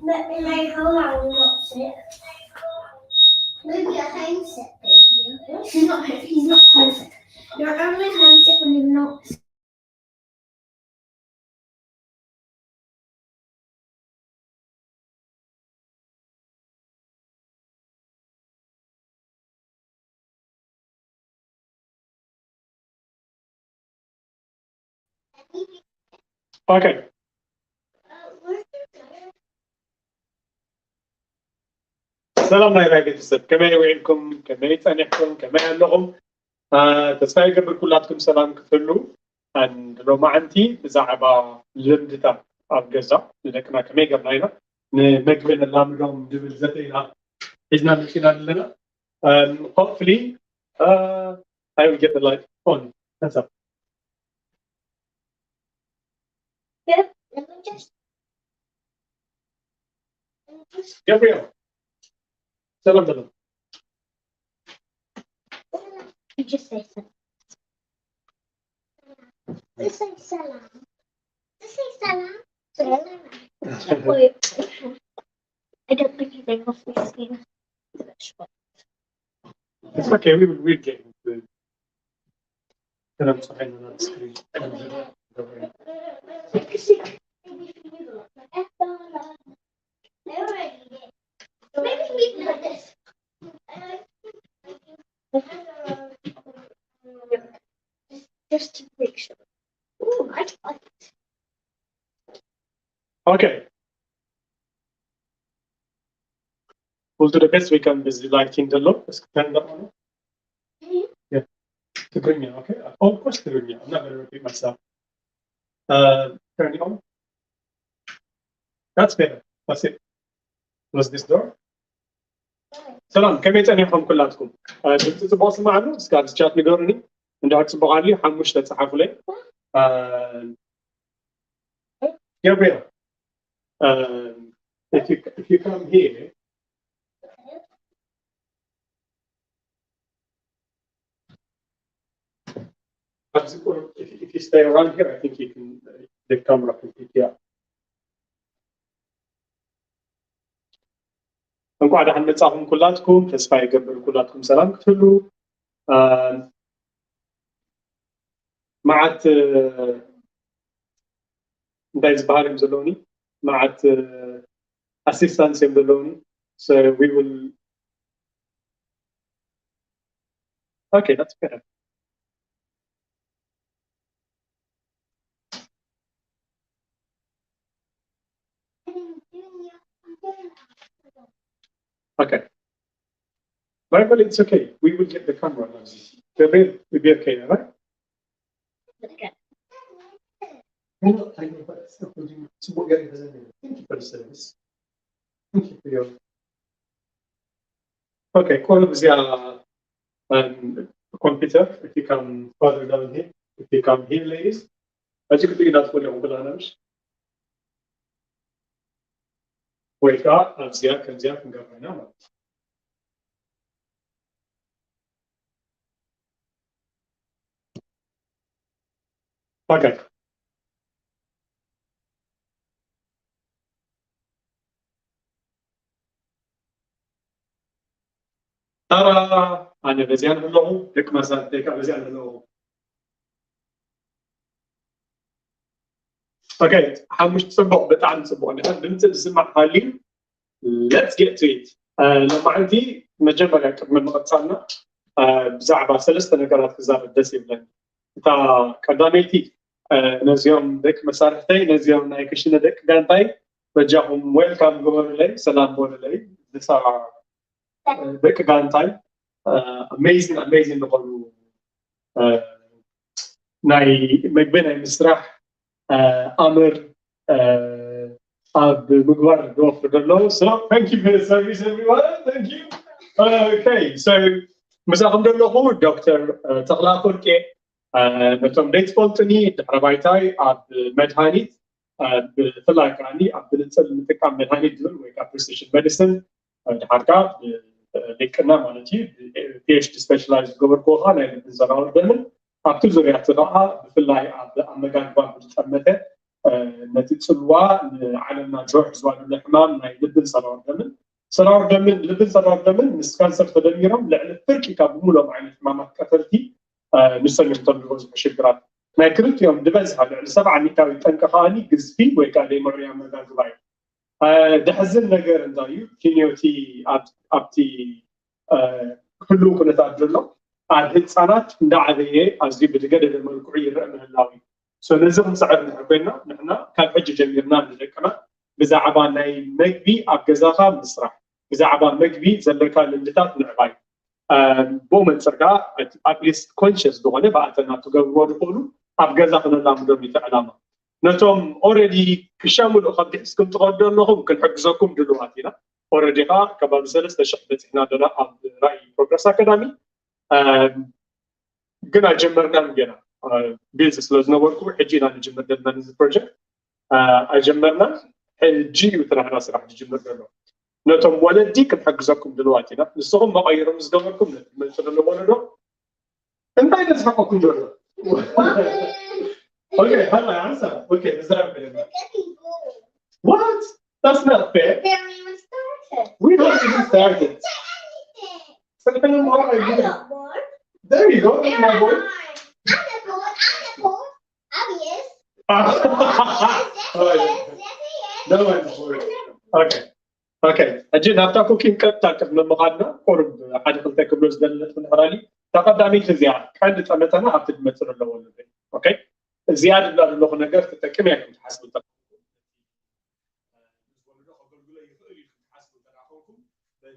Like how long we not sit? Maybe a handset, baby. He's not handset. You're only handset when you're not. Okay. سلام عليكم جسد كما يوعدكم كما يتنحكم كما يعلقكم تسفاي قبل كلاتكم سلام كفلو أن لو ما عندي بزعبا لمدتات أبجزا لكن كما يقبلنا نمكبن اللامدهم دبل زتينا إذنا نشينا لنا hopefully I will get the light on. That's up. Yeah, let me just. Gabriel. Salam salam. You just say salam. Just say salam. Just say salam. I don't think anything off the screen. It's okay, we will get into it. Salam صحيح on the screen. Maybe we can like this. Just to make sure. Ooh, I like it. Okay. We'll do the best we can with the lighting the look. Let's turn that on. Yeah. To bring me, okay? Oh, of course to bring me. I'm not going to repeat myself. Turn it on. That's better. That's it. Close this door. سلام كم يتنيحكم كلاتكم تتواصل معنا سكاد شات نقرني عندك تبغى لي حمش تصحفوا لي Gabriel if you come here if you stay around here I think you can the camera can pick you up. እንኳን ደህና መጣችሁ ኩላትኩም ተስፋ ይገብር ኩላትኩም ሰላም ክትሉ ማዓት እንዳይዝ ባህልም ዘለውኒ ማዓት assistance in ዘለውኒ so we will okay that's better. Okay. But it's okay. We will get the camera now. We'll be okay, right? Okay. I know, but it's not holding. Thank you for the service. Thank you for your. Okay, call up the computer. If you come further down here, if you come here, ladies, as you can see, that's what you're going to wake up and see can go right now. Okay. أنا بزيان هلو لك مثلا تيك بزيان هلو. Okay, حمش تصبح بتعن تصبح أنا بنت السمع حالي. Let's get to it. لما عندي مجمع من مقطعنا بزعبة ثلاثة نقرات كزار الدسي بلن. تا قداميتي نزيوم دك مسارحتي نزيوم نايكشنا دك قانتاي رجعهم ويلكم قول لي سلام قول لي لسا دك قانتاي amazing نقولوا ناي مقبنا مسرح أمر عبد مقبر دوفر دلو so thank you for the service everyone thank you okay so مساهم دلو هو دكتور أفوورقي نتوم ديت بولتني دحربايتاي عبد مدهانيت بفلاك راني عبد نتصل متقام مدهانيت دول ويكا precision medicine دحركا لكنا مالتي PhD specialized gover كوها نايل بزراور دمن عبد زريعة تغاها بفلاي عبد أمجان بان بتحمته نتي صلوا عالمنا جوع زوال الحمام ناي لبن صرار دمن لبن صرار دمن نسكانسر تدميرهم لعن التركي كابمولهم عن الحمامات كثرتي نسمي تنبغوز بشكرات ما كرت يوم دبزها لعن 700 تنكخاني قزفي ويكالي مريم مغاقباي دحزن نجر اندايو كينيوتي ابتي كله كنت ادلو عاد هتصانات عند عبيه ازي بدقدد الملكوع يرى مهلاوي سو نزم صعدنا حبينا نحنا كان حج جميرنا ندقنا بزعبا ناي مغبي ابغزاخا مسرح بزعبا مغبي زلكا لمدتات نعباي بومن سرقا اتليست كونشس دغونه باعتنا تغبروا دخلوا ابغزاخنا لامدو بتعلامه نتوم اوريدي كشامل اخذ اسكم تقدروا لهم كنحجزكم دلوقتينا اوريدي كباب سلسله شحبت احنا دنا راي بروجرس اكاديمي قلنا جمرنا مجينا بيزنس لازم نوركو حجينا نجمر دلنا نزل بروجكت اجمرنا حجي وترى ناس راح نجمر له نتوم ولدي كنحجزكم دلوقتينا نصهم ما غيروا مزدوركم من تدلوا ولدو انت اين تسحقكم دول اوكي هلا answer اوكي زعبيه What? That's not fair. We haven't even started. We haven't even started. Something more I'm again. not bored. There you go. That's my boy. I'm not bored. Obvious. Yes. No one's bored. Okay. Okay. أجي نبتة كوكين كتا كنا مغادنا قرب حاجة قلتك بلوز دلت من حرالي تقدمي في زيادة كانت أمتنا عبد المتر الأول لدي. أوكي. زيادة بلا اللغة نقر تتكلم يعني تحسب التقدم.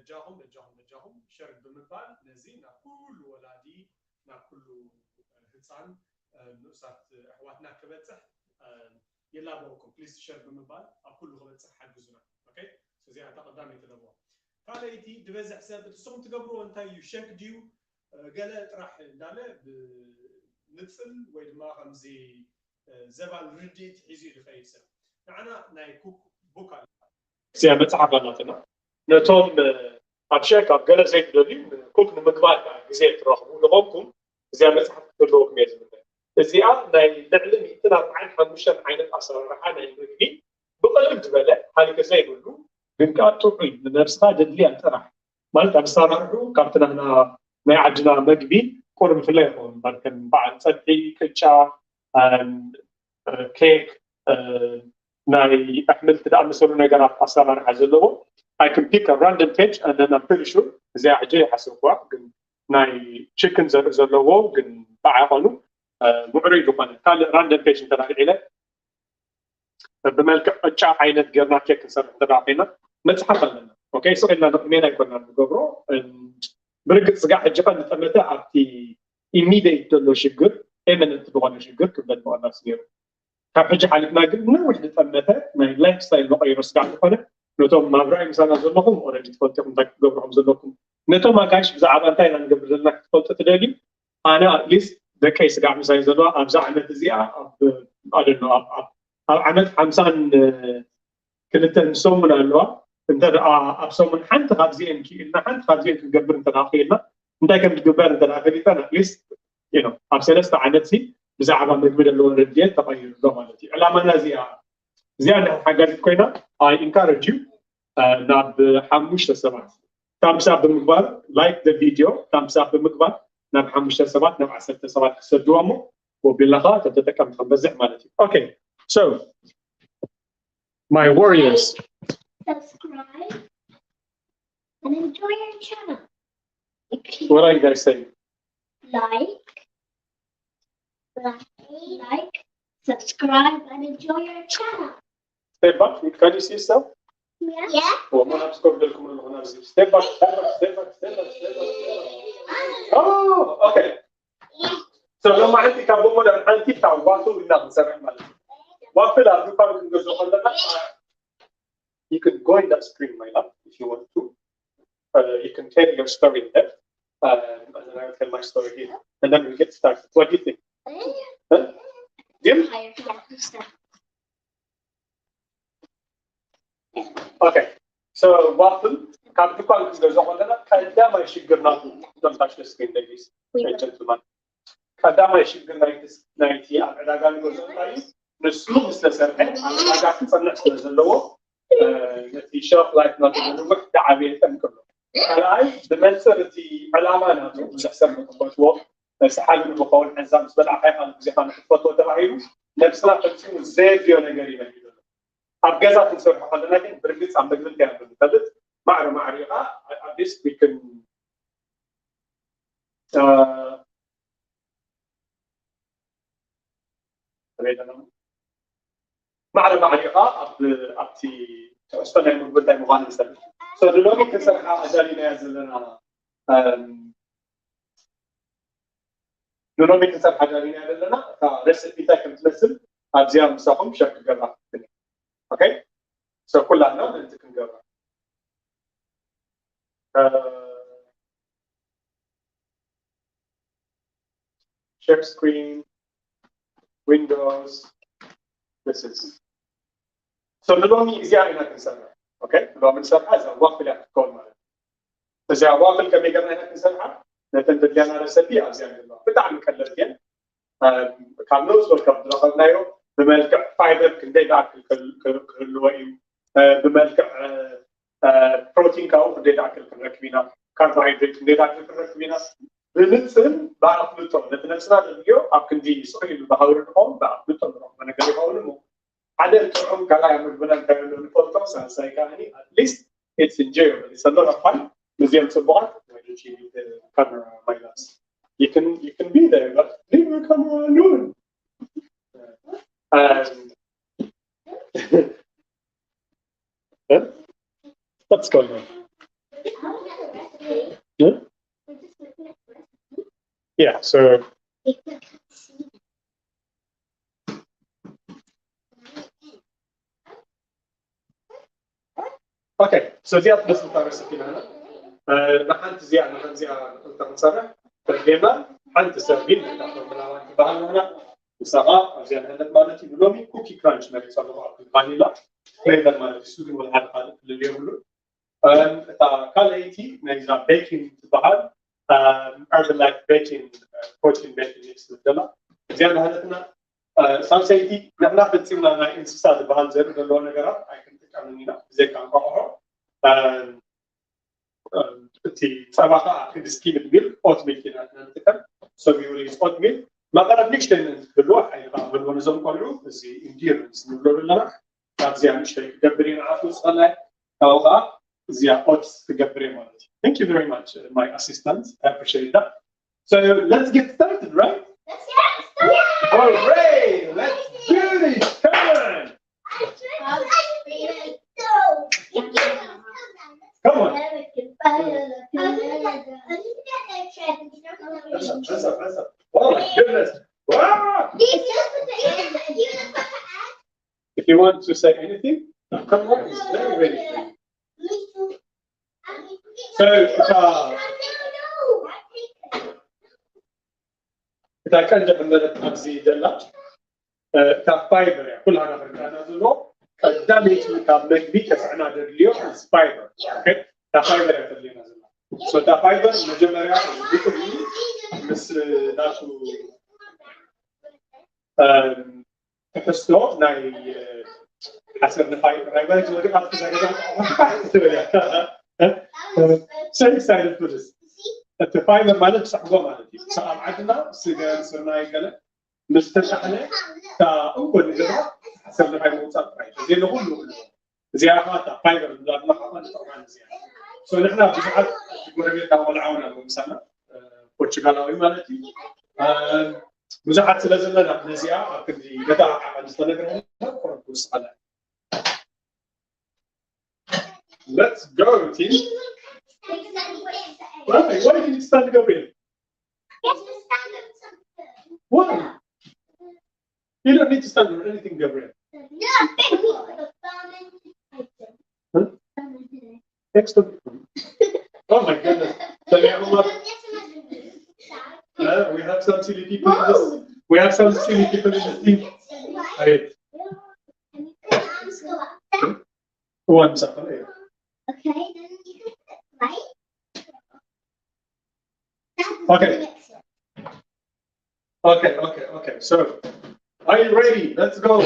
بجاهم شرب بالمثال نزينا كل ولادي نا كل هتصان نقصات احواتنا كبتصح يلا بوكم بليز شرب بالمثال كل كبتصح حجزنا اوكي سوزي تقدامي تدبوا قاليتي دبزح حساب تصوم تقبروا انت يشك ديو قال طرح داله نتفل ويد ما خمزي زبال رديت حيزي الخيسه معنا ناي كوك بوكا زي متعبناتنا نتوم أبشك أبغى زيت دولي كوك نمكبات زيت راحوا لغمكم زي ما تحط كلوكم يا زلمة الزيادة ناي نعلم يتنا عن حمشان عين الأسرار رحنا يمكني بقلب دبلة هذه كزي يقولوا بإمكان تروحي لنفسها جدلي أنترح مالت أبصار روحوا كابتنا هنا ما عندنا مقبي قرب في الليل ممكن بعد صدقي كتشا كيك ناي أحمل تدعم مسؤول نجارات أسرار عزلوا I can pick a random page and then I'm pretty sure زي عجيه حسبوا قن ناي chicken زلوا قن بعقلوا معرض وقن كان random page انت راح إلى بملك أشياء عينت جرنا كيك نصير تبعينا متحف لنا أوكي سو إلا نقمينا يكوننا نقبره برجع سجع الجبل نتأملته عبتي immediate لو شجر imminent بقول شجر كبد بقول نصير كحاجة حالتنا قلنا وحدة تأملته ما لايف ستايل مغير سجع الفنة نتوم ما برايم سنة زلهم ولا جت فلتكم تقبرهم زلكم نتوم ما كانش بزعب أنتين أنا قبل لك فلت تلاقي أنا ليست ذا كيس قاعد مساي زلوا أبزع عملت زيادة عملت حمسان كنت نسومنا اللوا أنت أبسومن حنت خابزين كي إن حنت خابزين تقبر أنت الأخيرنا أنت كم تقبر أنت الأخيرنا أنا ليست أبسلست عنتي بزعب من قبل اللون الرجال تغير زمانتي علامة زيادة حاجات كوينة I encourage you ناب حموش السبات thumbs up بمقبال like the video thumbs up بمقبال ناب حموش السبات ناب 10 سبات سدوامو وباللغة تتكلم خمسة مالتي okay so my warriors Subscribe and enjoy your channel. what are you guys saying like subscribe and enjoy your channel. step back can you see yourself Yeah. وما نبسكم لكم من هنا step back oh okay so لما عندي كابو ولا عندي تعواتو ولا نسمع مالك وافل أبوكم كنجزو خلنا you can go in that screen my love if you want to you can tell your story in depth and then I will tell my story here and then we'll get started what do you think Jim? Okay, so waffle, come to call this goes on. Kadama sugar not don't touch the screen, ladies and gentlemen. Kadama sugar 90 and I goes on. نسلو مستسرح أنا تصنع سلزلوه نتي شاف لايف ناتو وقت عبيه تنكله هاي بمنسرتي علامة ناتو مزحسن متفوتو سحال من مقاول حزام سبلع حيقا زيخان تفوتو تبعيلو نفسنا تنسيو زيد يو نجاري مجيدو أبجازا تنسرح حالنا لكن برقص عم بقول كيان بالتالت معرفة at least we can معرفة أبتي أستنى من قبل تايم مغاني سلبي so دلوقتي كسرحة أجالينا يزلنا دلوقتي كسرحة أجالينا يزلنا ريسيبي تاكم تمثل أبزيان مساهم بشكل جرا أوكي so كلنا ننتكن جرا share screen Windows this is so دلوقتي إزاي نكسرها أوكي لو بنسرحها إذا وقف لا تكون معنا إذا وقف كم يقدر نكسرها نتندل لنا رسالة أزيان الله بتعمل كلامين كاملوس والكم دخلنا يوم بملك فايبر كندي داك كل وين بملك بروتين كاو كندي داك الركبينا كاربوهيدرات كندي داك الركبينا بنتسن بعرف نطلع نتنسنا اليوم أكندي صحيح البحور الحوم بعرف نطلع من قبل حولهم عدد الطعم كلا يعمل بنا كانوا نفضل سأساي كاني at least it's enjoyable it's a lot of fun museum support why don't you need the camera my glass you can be there but leave your camera alone what's going on yeah so okay so زياد بس نتعرف فينا نحن زياد نتصرف بدينا حنت سبين نتعرف بلاوان تبعنا هنا وساعة زياد هذا مالتي بلومي كوكي كرانش نبي صاروا فانيلا فليفر مالتي سودي ولا هذا اللي يقولوا كاليتي نجزا بيكين تبعنا urban life baking protein baking mix بدلا زياد هذا سامسيتي نحن بنسمينا إنسان بهانزر دلوا نجارات أيكن تكملينا زي كان قاعه تي سبعة أكيد سكيم الميل أوت ميل كنا نتكلم so we will use oat meal ما قرب نيجي دلوا حيقا بالونزم كله زي endurance نقول لنا زي مشترك تجبرين عفوا صلاة أوقات زي أوت تجبرين مالتي thank you very much my assistant I appreciate that so let's get started right all right let's do this come on come on press up oh my goodness wow if you want to say anything come on it's very ready so إذا كان جبنا تنزي دلات كفايبر كلها نفرقنا له قدامي كمجبي كسعنا اليوم فايبر اوكي كفايبر يخلينا زلنا سو كفايبر مجمريا بيكوني بس ناتو تحسو ناي حسب فايبر رايبر جوجي قاعد so excited for this الفايبر مالك صعبة مالتي صعب عندنا سجل سرناي كله مستشحنة أول نجرب حسب هاي الموضوع زي نقول زيارات فايبر لا نحن طبعا زيارة سو نحن بجحد قريبين كمان عونا بمسنا برتغالي مالتي بجحد سلزلنا نزيا كذي بدأ عمل استنقرنا فرنسا على let's go team why did you stand Gabriel? Why? You don't need to stand on anything, Gabriel. Huh? Next up. Oh my goodness. We have some silly people in this. We have some silly people in this team. Right. One second. Okay, then you can right. Okay. So, are you ready? ready. Let's go.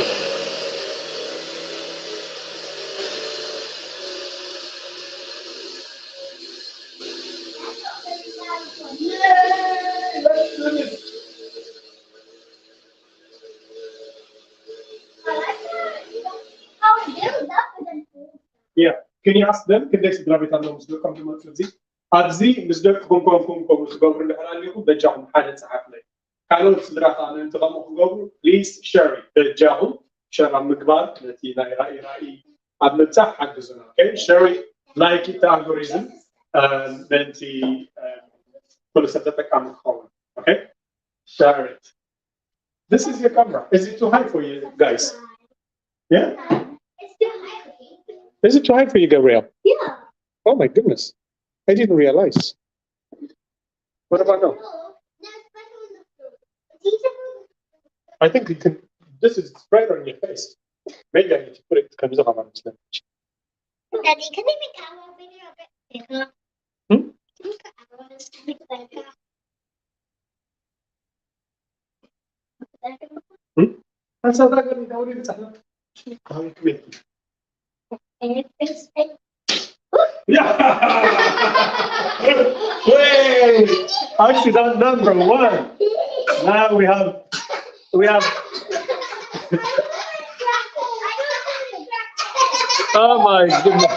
Yeah. Can you ask them? Can they سدرابيت عندهم مسلوك كم جمعة تلزي؟ أبزي مسلوك كم مسلوك اللي حلاليهم بجاهم حالة صحف لي. كانوا سدرات أنا أنت غمو please share it بجاهم share مقبار التي رأي أبنتها حجزنا. Okay, share it, like it, the algorithm, بنتي كل سبتك عم تخون. Okay, share it. This is your camera. Is it too high for you guys? Yeah. It's too high for me. Is it too high for you, Gabrielle? Yeah. Oh my goodness. I didn't realize. What about now? I think you can, this is right on your face. Maybe I need to put it, comes up on this. Daddy, can you make our video a bit bigger? Hmm? Can you put ours a bit bigger? أنا صدقني إني دوري بتسحب. هاي كبير. Wait! Accident number one. Now we have. Oh my goodness.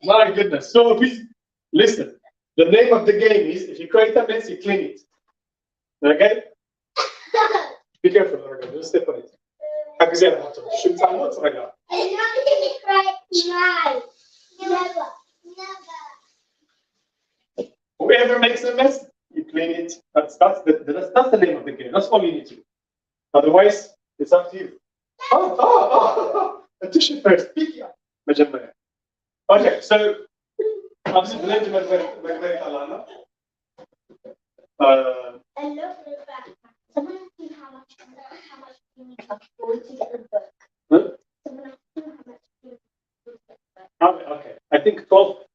My goodness. So please listen. The name of the game is if you create a mess, you clean it. Okay? Be careful, Raga. Don't step on it. Should someone Raga? I'm not going to cry tonight. Never. Whoever makes a mess, you clean it. That's the name of the game. That's all you need to do. Otherwise, it's up to you. Oh. A tissue first. Okay, so obviously blend Alana. I love the back. Someone asked me how much you need to afford to get the book. Huh? Someone asked me how much you need to get the book. Okay, I think 12.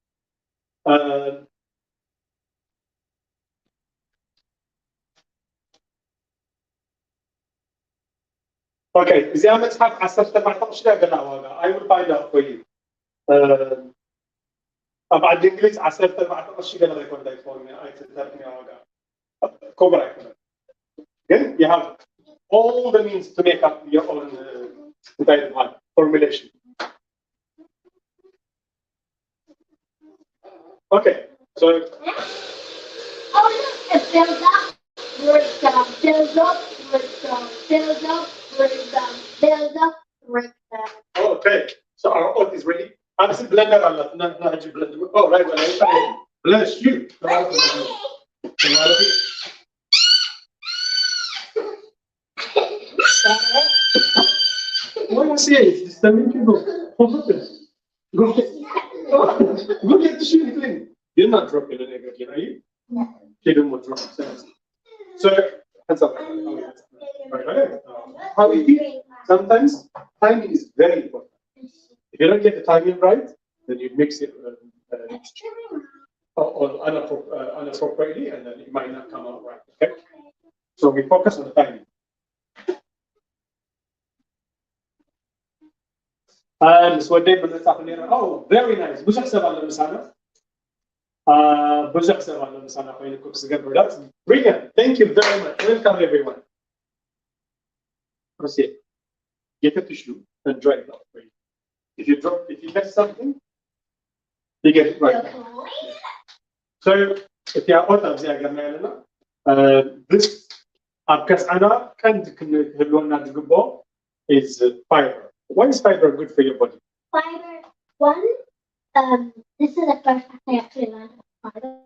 Okay, إذا ما تحب عصرت 14 I will find out for you. طبعا الإنجليز عصرت 14 قناة يكون ده for me. I تتركني أوجا. كبرى كمان. Then you have all the means to make up your own formulation. Okay, so. Oh look, it builds up, breaks down, builds up, breaks down, builds up, breaks down, builds up, breaks down. Okay, so our oat is ready. I'm just blender on that. No, blender. Oh, right, well, bless you. What you say? It's the main people. Go get the shoe clean. You're not dropping an egg again, are you? No. You don't want to drop it. So, hands up. How we feel? Sometimes timing is very important. If you don't get the timing right, then you mix it or unappropriately, and then it might not come out right. Okay? So we focus on the timing. And so they oh, very nice. That's brilliant. Thank you very much. Welcome, everyone. Proceed. Get a tissue and dry it out for you. If you miss something, you get it right. So if you are out of this is fiber. Why is fiber good for your body? Fiber, one, this is the first time I actually learned fiber.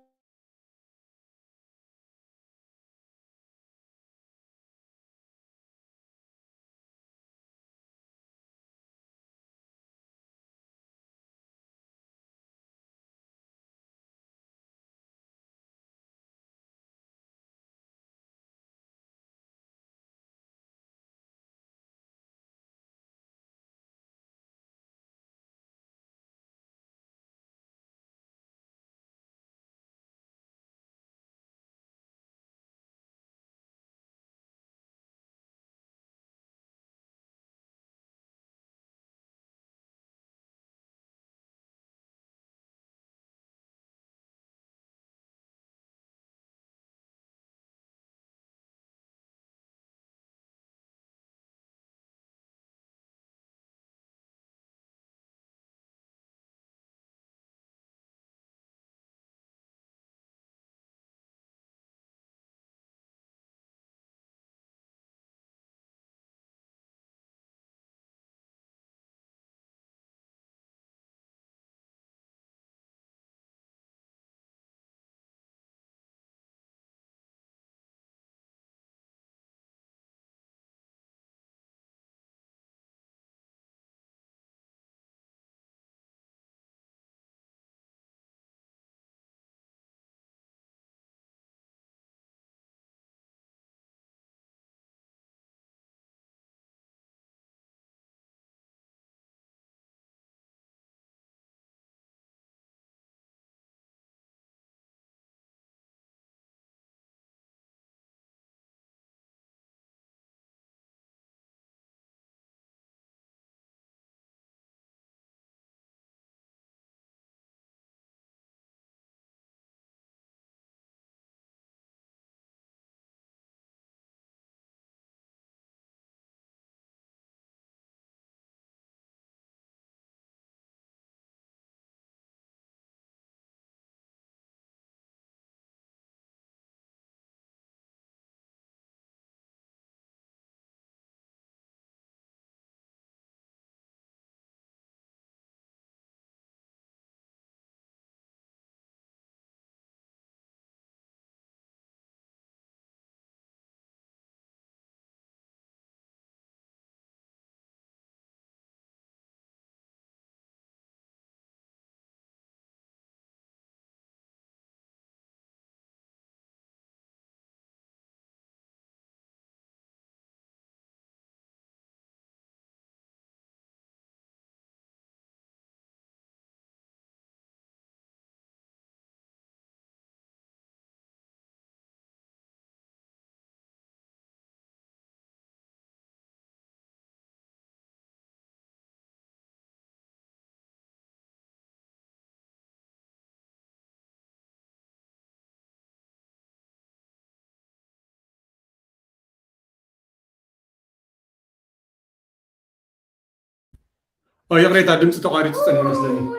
يا غريت عدمت تقارير تستنى مثلا.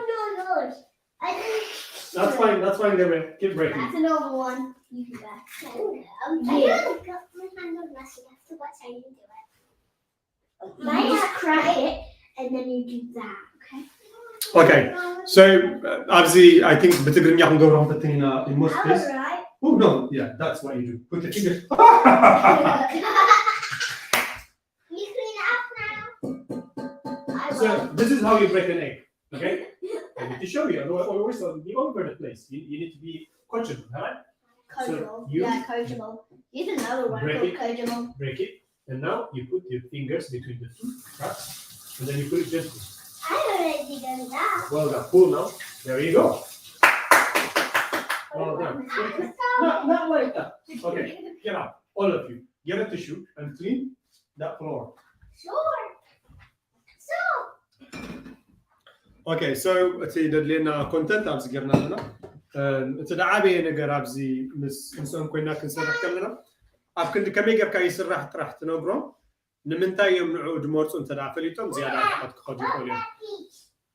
No. That's fine, Gabriel. Keep breaking. That's another one. You do that. Yeah. Got my hand on messy. So what's how you do it? You just crack it and then you do that. Okay. So obviously, I think بتقدر نقول لهم بتينا in most cases. Right. Oh no, yeah, that's what you do. Put the fingers. You clean it up now. So this is how you break an egg. Okay. I need to show you. Otherwise, you'll be all over the place. You need to be coachable, right? Coachable. So you coachable. Here's another one called coachable. Break it, and now you put your fingers between the two cracks, and then you put it gently. I already done that. Well done. Pull now. There you go. Well done. Not like that. Okay. Get up, all of you. Get a tissue and clean that floor. Sure. Okay, so أتي دلنا content أبز جرنا لنا. زعبيه نجار أبزي مس إنسان كنا كنسرح كلنا. أبكن كمية كايس راح تنقرأ. نمنتاي يوم نعود مورس أنت دافليتهم زيادة قد خدي كلهم.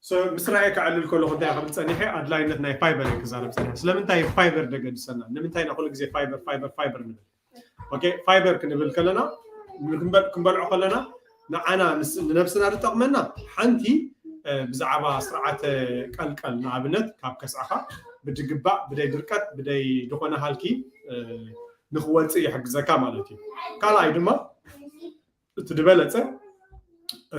So مسرعك على الكل خدي أخذ سنة هي أدلاين نتناي فايبر كزارب سنة. سلمنتاي فايبر دقيقة سنة. نمنتاي نقول لك زي فايبر نبل. أوكي فايبر كنبل كلنا. كنبل عقلنا. نعنا نفسنا رتقمنا. حنتي بزعبة سرعة قلقل نعبنت كاب كسعها بدي قبع بدي دركت بدي دخونا هالكي نخوات يحق زكاة مالتي قال عيدما تدبلت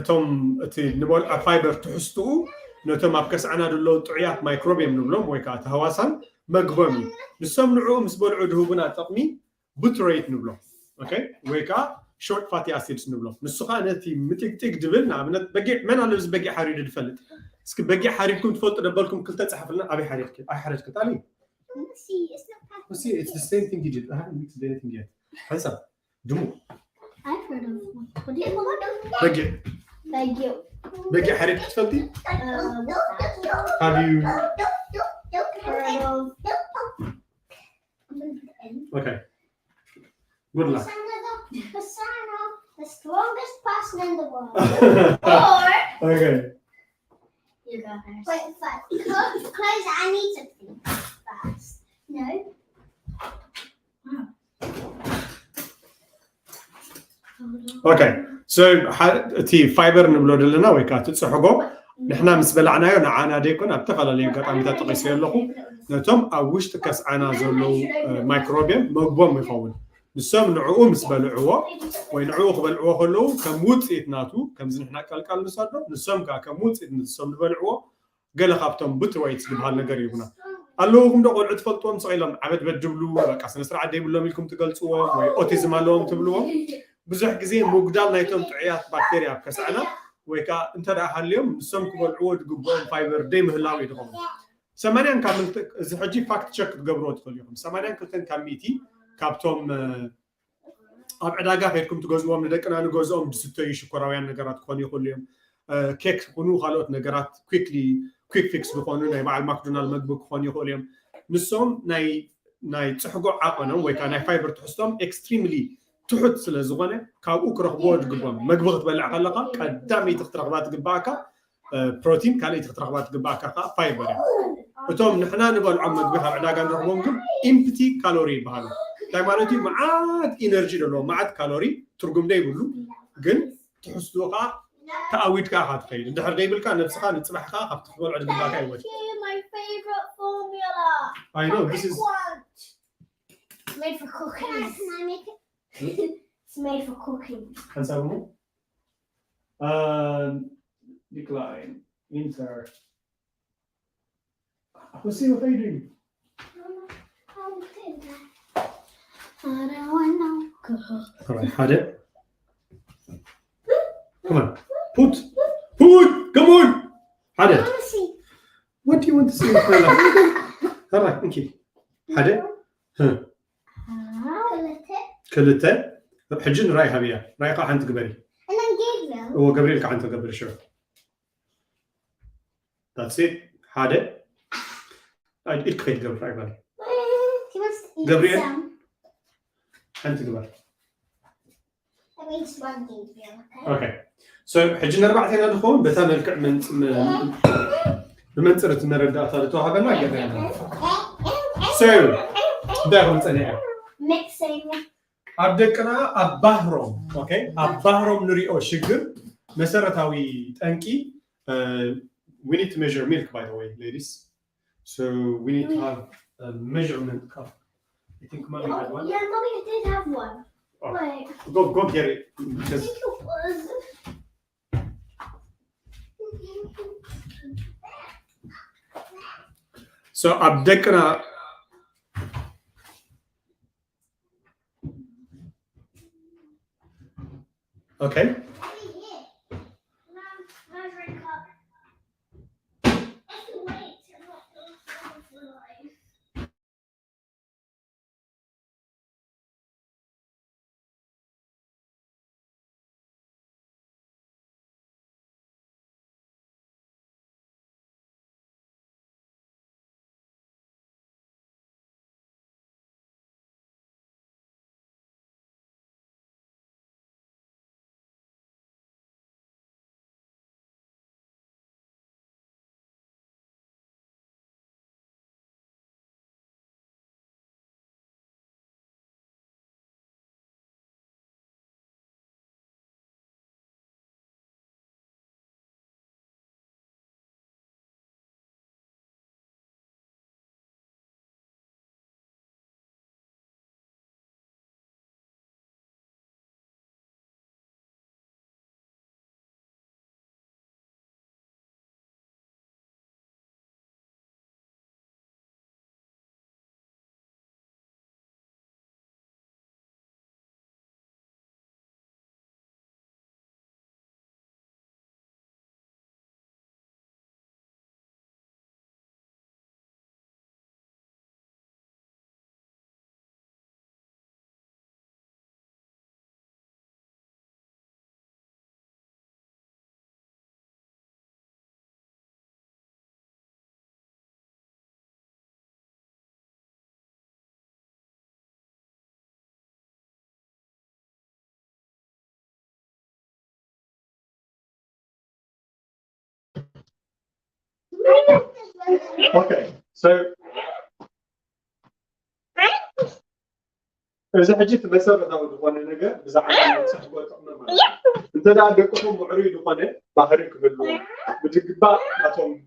توم تي نبول فايبر تحستو نتوم أبكسعنا دلو طعيات مايكروبيوم نبلوم ويكات هواسان مقبومي نسوم نعوم سبول عوده بنا تقمي بوتريت نبلوم اوكي ويكا short fatty acids نبلوم نسخة نتي متك دبلنا من بقي من على بقي حرير دفلت اسك بقي حريركم تفوت دبلكم كل تسحف لنا ابي حريرك اي حريرك تعالي see it's the same thing you did I haven't mixed anything yet حسب دمو I've heard of one. بقي حريرك تفلتي have you okay good luck The strongest person in the world. Okay. You go first. Wait, close. I need something fast. No. Okay. So تي فايبر نبلود لنا ويكات تصحقو نحنا مسبلعنايو نعانا ديكون ابتفل لي قطعميتات تقيسير لكم نتوم اوش تكسعنا زلو مايكروبيوم مقبوم يخون نسوم نعوه مسبلعوه وينعوه خبلعوه خلو كموت إتناتو كم زين إحنا كالكال نصدر نسوم كموت إتن نسوم نبلعوه قال خابتهم بترويت بهالنجار يبنا قالوهم ده قول عتفلتهم صايلهم عبد بدجبلو كاسن سرعة ديبلهم لكم تقلصوه وأوتيزم لهم تبلوه بزح جزين مقدار نايتهم تعيات بكتيريا بكسعنا ويكا انت راه اليوم نسوم كبلعوه تقبون فايبر ديم هلاوي دهم سمانين كامل زحجي فاكت تشيك تقبروت كلهم سمانين كلتن كميتي كابتوم أبعد فيكم تجوزوا من ندقنا نجوزهم بستوي شكراويان نجارات كوني كلهم كيك كونوا خالوت نجارات كويك فيكس بخونوا ناي مع الماكدونالد مكبوك كوني كلهم نسوم ناي تحقق عقنا ويكان ناي فايبر تحسهم extremely تحط سلزغنا كابوك رخبوت قبام مكبوت بلع خلقة قدامي تخترقبات قباكا بروتين كالي تخترقبات قباكا فايبر وتوم نحنا نقول عم مكبها بعداقا نرغبونكم empty calorie بهذا تايمانتي معاد انرجي دلو معاد كالوري ترغم داي بلو ግን تحسوقا تاويد كا خات خيل دحر داي بلكا نفسها نصبحها خفت خبل عند باكا يوت My favorite formula. I know this is It's made for cooking. Can I make it? It's made for cooking. هنسوي decline enter What's what are you doing? I don't want no girl. All right, had it. Come on, put, come on, had it. I want to see. What do you want to see? All right, thank you. Had it. كلته. حجن رايحة بيا. رايحة عند قبري. And then Gabriel. هو قبري لك عند قبري شو. That's it. Had it. إيه خير قبل رايحة. He wants to eat Gabriel? some. أنت قبل. means one thing to be okay so حجنا 4 هنا نكون بتملك من صرت نردات توهبنا يدنا so داهم صنيع mixing عبدكنا أبهرم okay أبهرم نريو شجر مسرتاوي تنكي we need to measure milk by the way ladies so we need to have a measurement cup I think mommy had one yeah mommy did have one oh. Wait. go get it because I think it was so Abdekna okay okay so إذا حجيت مسافة أو دخانة نجا بزعل تحبوا تعمل معه أنت لا عندكم معري دخانة بحرك باللون بتجيبها أتوم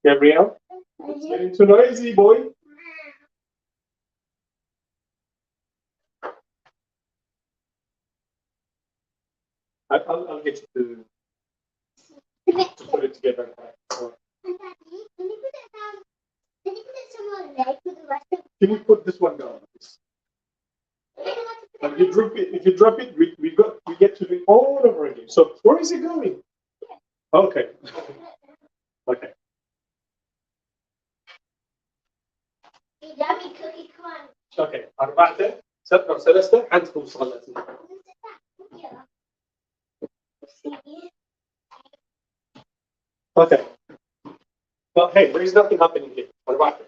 Gabriel it's getting too noisy boy I'll get you to put it together. Can you put this one down, please? If you drop it, we get to do it all over again. So where is it going? Okay. Okay. Okay. أربعة سبعة ثلاثة عندكم صلاتي. Okay. But hey, there is nothing happening here. أربعة.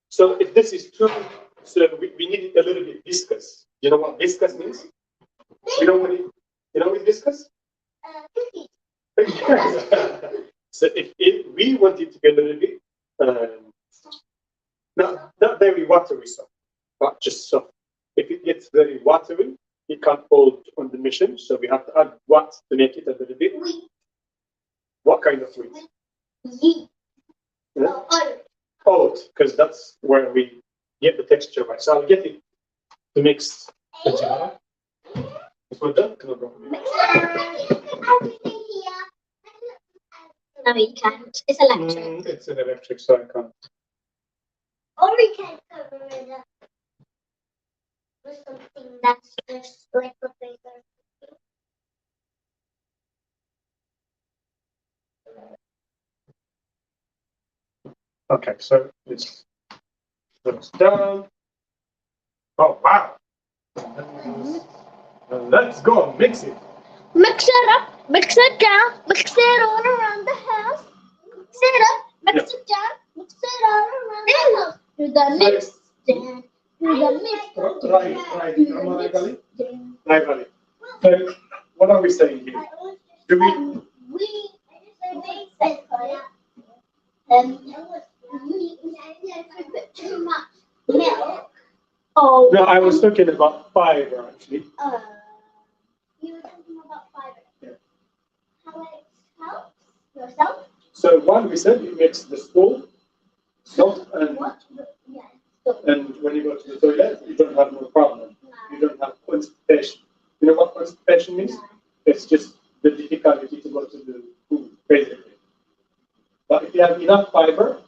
So if this is too, so we need it a little bit viscous. You know what viscous means? You know what viscous? So if we want it to be a little bit, not very watery soft, but just soft. If it gets very watery, it can't hold on the mission. So we have to add what to make it a little bit. wheat. What kind of wheat? Yeast. Oat, because that's where we get the texture right. So I'll get it to mix the jar. It's well done. Come on, bro. Everything here. No, you can't. It's electric. It's an electric, so I can't. Or we can cover it up with something that's just like a paper. Okay, so it's done. Oh wow! Let's go mix it. Mix it up, mix it down, mix it all around the house. Mix it up, mix it down, mix it all around the house. Do the mix dance. Do the mix Right. So what are we saying here? Do we? Put too much milk. Oh. No, I was talking about fiber actually. You were talking about fiber. Yeah. How it helps yourself? So one, we said it makes the stool soft, and What? Yeah. and when you go to the toilet, you don't have no problem. You don't have constipation. You know what constipation means? No. It's just the difficulty to go to the food, basically. But if you have enough fiber,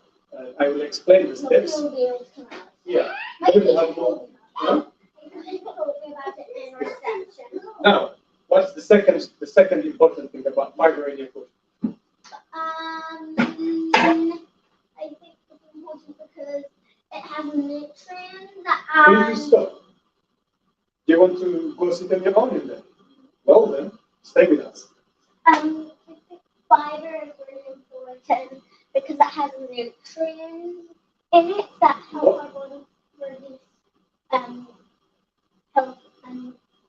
I will explain the steps. You'll be able to come out. Yeah. Maybe You will have more. Huh? you can talk about it in reception. Now, what's the second important thing about fiber in your food? I think it's important because it has nutrients that Can you are. stop? Do you want to go sit on your own in there? Well then, stay with us. I think fiber is really important because it has nutrients in it that help our body produce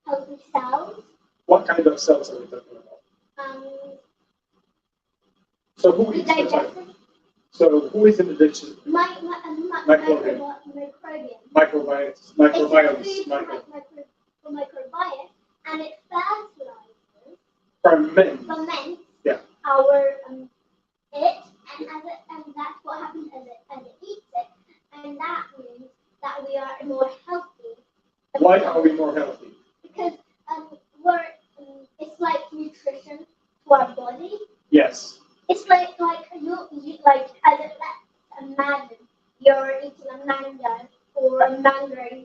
healthy cells. What kind of cells are we talking about? So who The eats the fiber? digestive. So who is in the digestion? Microbiome. Microbiomes. It's food Micro. for microbiome, and it fertilizes, Ferment. Yeah. our it, and that's what happens as it eats it, and that means that we are more healthy. Why are we more healthy? Because it's like nutrition to our body. Yes. It's like let's imagine you're eating a mango or a mango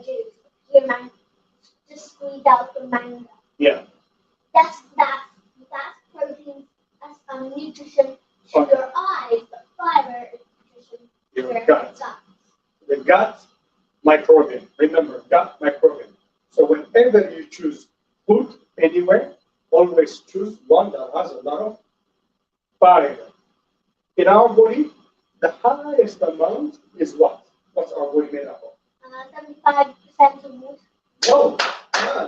juice. Just squeeze out the mango. Yeah. That's protein. That's nutrition to your eyes, but fiber is nutrition to Your your gut. The gut microbiome. Remember, gut microbiome. So whenever you choose food anywhere, always choose one that has a lot of fiber. In our body, the highest amount is what? What's our body made up of? 75% of water. Oh,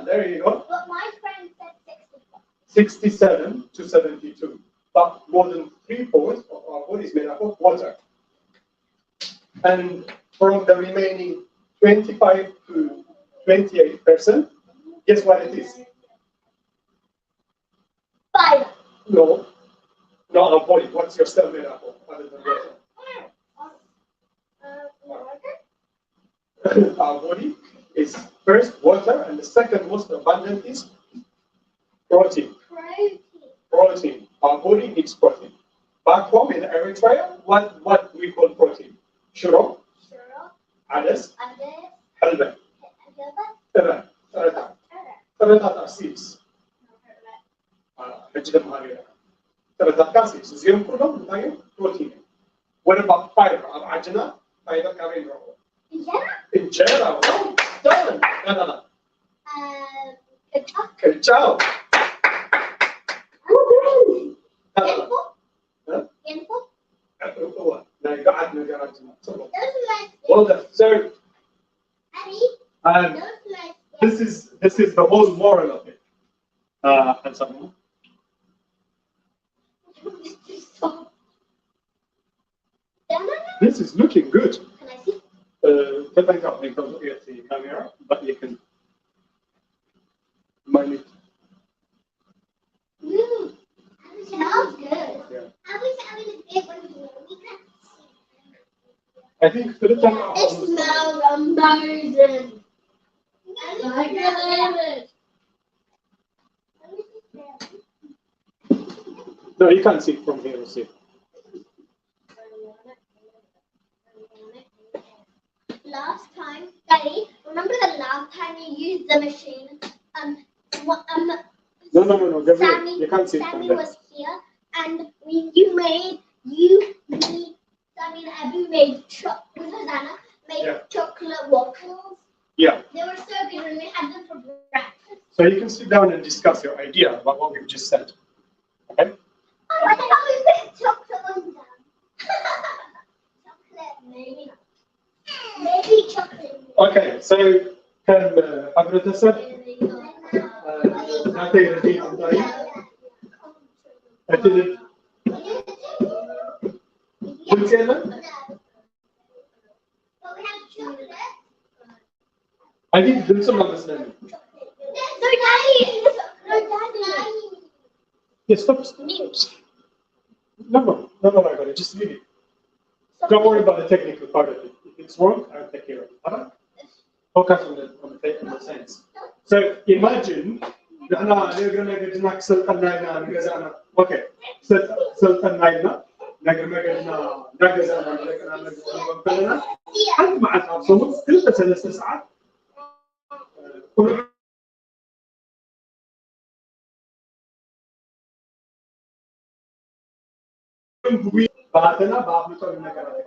there you go. But my friend said 67 to 72. But more than 3/4 of our body is made up of water. And from the remaining 25 to 28%, guess what it is? Fiber. No, not our body. What's your cell made up of other than water? Our body is first water, and the second most abundant is protein. Protein. Our body needs protein. Back home in Eritrea, what we call protein? Shuro, Ades, Halban, Taratat are seeds. Protein. What about fiber? Ajna, fiber coming from in general. Well done. No. Good job. Well done. So this is the whole moral of it. And some more. This is looking good. Can I see? Depends on the camera, but you can manage. It smells good. Yeah. I wish I was a big one here. We can't see. I think for the time It smells amazing. No, you can't see it from here. See. Last time, Daddy, remember the last time you used the machine? No. Gabriel, you can't see it from Sammy there. was here, and you made Sammy and Abu made chocolate waffles. Yeah. They were so good, and we had them for breakfast. So you can sit down and discuss your idea about what we've just said. Okay? Oh, I thought we put chocolate on them. so can حضرتك نعطي ردي عندي أكيد قلت أنا أكيد بنسمع مثلاً yes stop no I got it just leave it don't worry about the technical part of it if it's wrong I'll take care of it alright focus on the technical sense so imagine نحن نقدر قدنا سلطنا نجزانا اوكي سلطنا لنا نقدر قدنا نجزانا نجزانا حد مع الصوت كل 3 ساعات بعدنا بعد نقول نقرا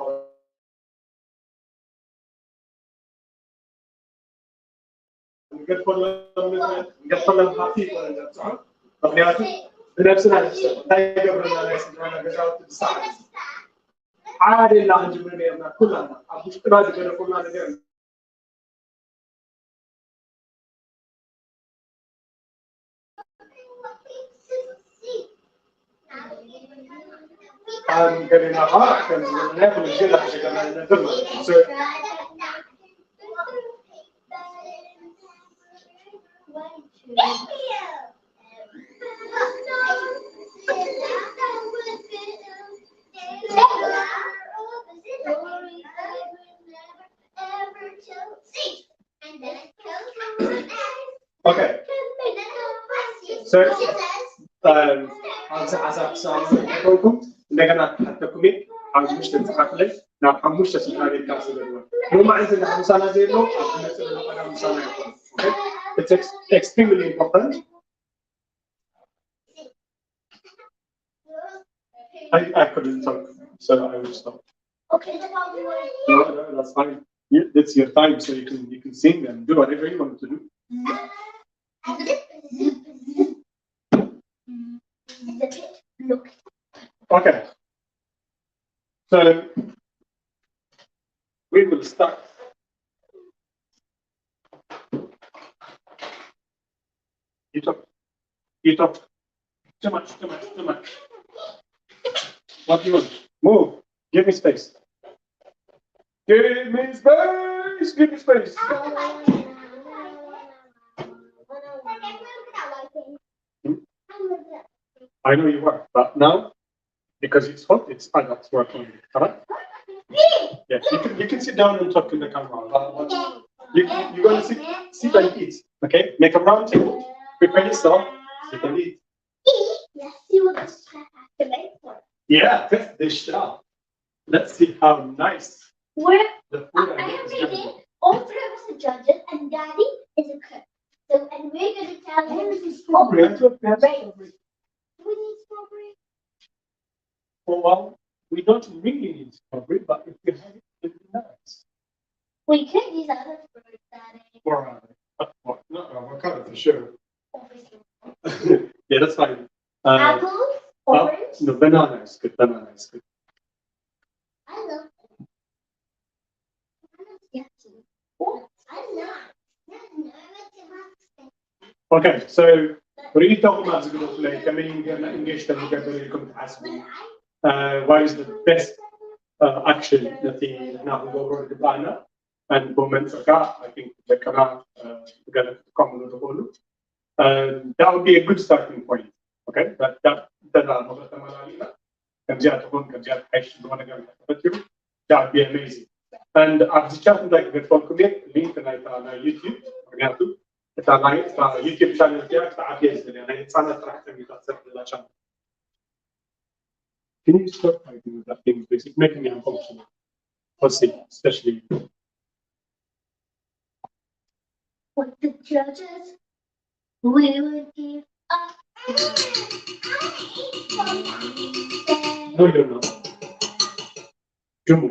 نقفل الخفيف ولا نرجع طبيعته بنفسنا هاي قبلنا ناس نجاوب الساعه عادي لا نجيب لنا كلنا ابوش تراجع كلنا نجي قبلنا ها كان ناكل الجلة عشان كمان نفهم Okay. So, እንደገና ተሐተኩሜ አምስት ተጻፈለ ና አምስት ተስማሪ ካስለለ ነው ማለት ነው ምሳና ዘይሎ አምስት ነው ምሳና ይቆም okay it's extremely important I couldn't talk so I will stop okay no, that's fine it's your time so you can sing and do whatever you want to do look okay so we will start you talk too much what do you want move give me space I know you are but now because it's hot, it's adults work on it, alright? Yeah, you can sit down and talk to the camera. You're going to sit and eat, okay? Make a round table, prepare yourself, sit and eat. Let's see what this chef has to make for us. Yeah, test the chef. Let's see how nice the food I am reading. All 3 of us are judges, and Daddy is a cook. So, and we're going to tell him this is strawberry. Do we need strawberry? Oh, well, we don't really need strawberry, but if you have it, it'd be nice. We could use other fruits, Daddy. Or not avocado for sure. Yeah, that's fine. Apples, orange. No, banana is good. Banana is good. I love them. Oh, I love Okay, so really talking about the good like I mean, English that we get very good as what is the best action that we now go over the plan and moments I think the canal together to come with the whole that would be a good starting point okay that that would be amazing and after chatting like the link on YouTube it's a YouTube channel ديالك تاع عبيه يعني اتصنت راح تبي تصير لها channel Can you stop fighting with that thing please? It's making me uncomfortable. Let's see, especially. What the judges we would give up. No, you're not. Jumbo.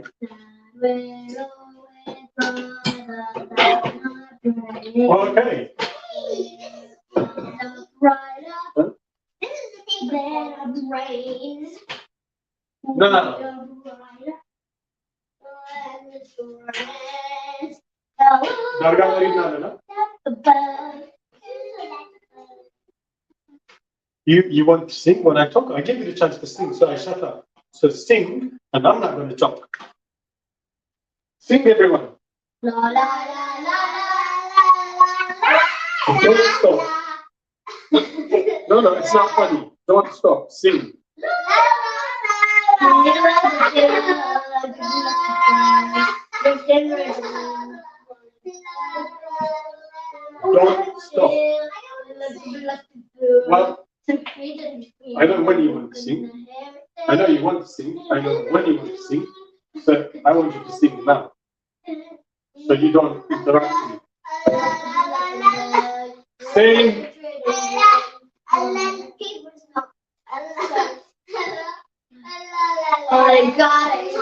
Okay. Huh? This is the thing that I'm brains. No. You want to sing when I talk? I give you the chance to sing, so I shut up. So sing, and I'm not going to talk. Sing, everyone. La la la la la la la. Don't stop. No, it's not funny. Don't stop. Sing. Don't stop. Well, I know when you want to sing. I know you want to sing. I know when you want to sing. But I want you to sing now. So you don't interrupt me. Sing. I got it.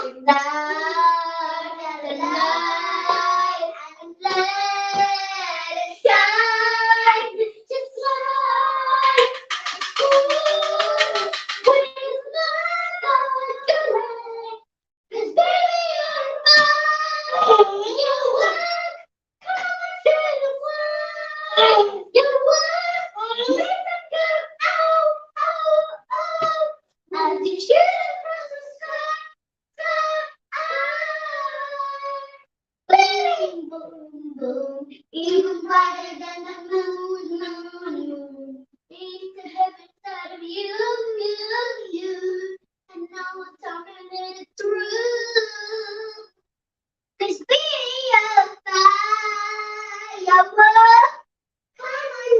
Even brighter than the moon, moon, moon. Beneath the heavens side of you, you. And now I'm talking it through. This being of fire, come on,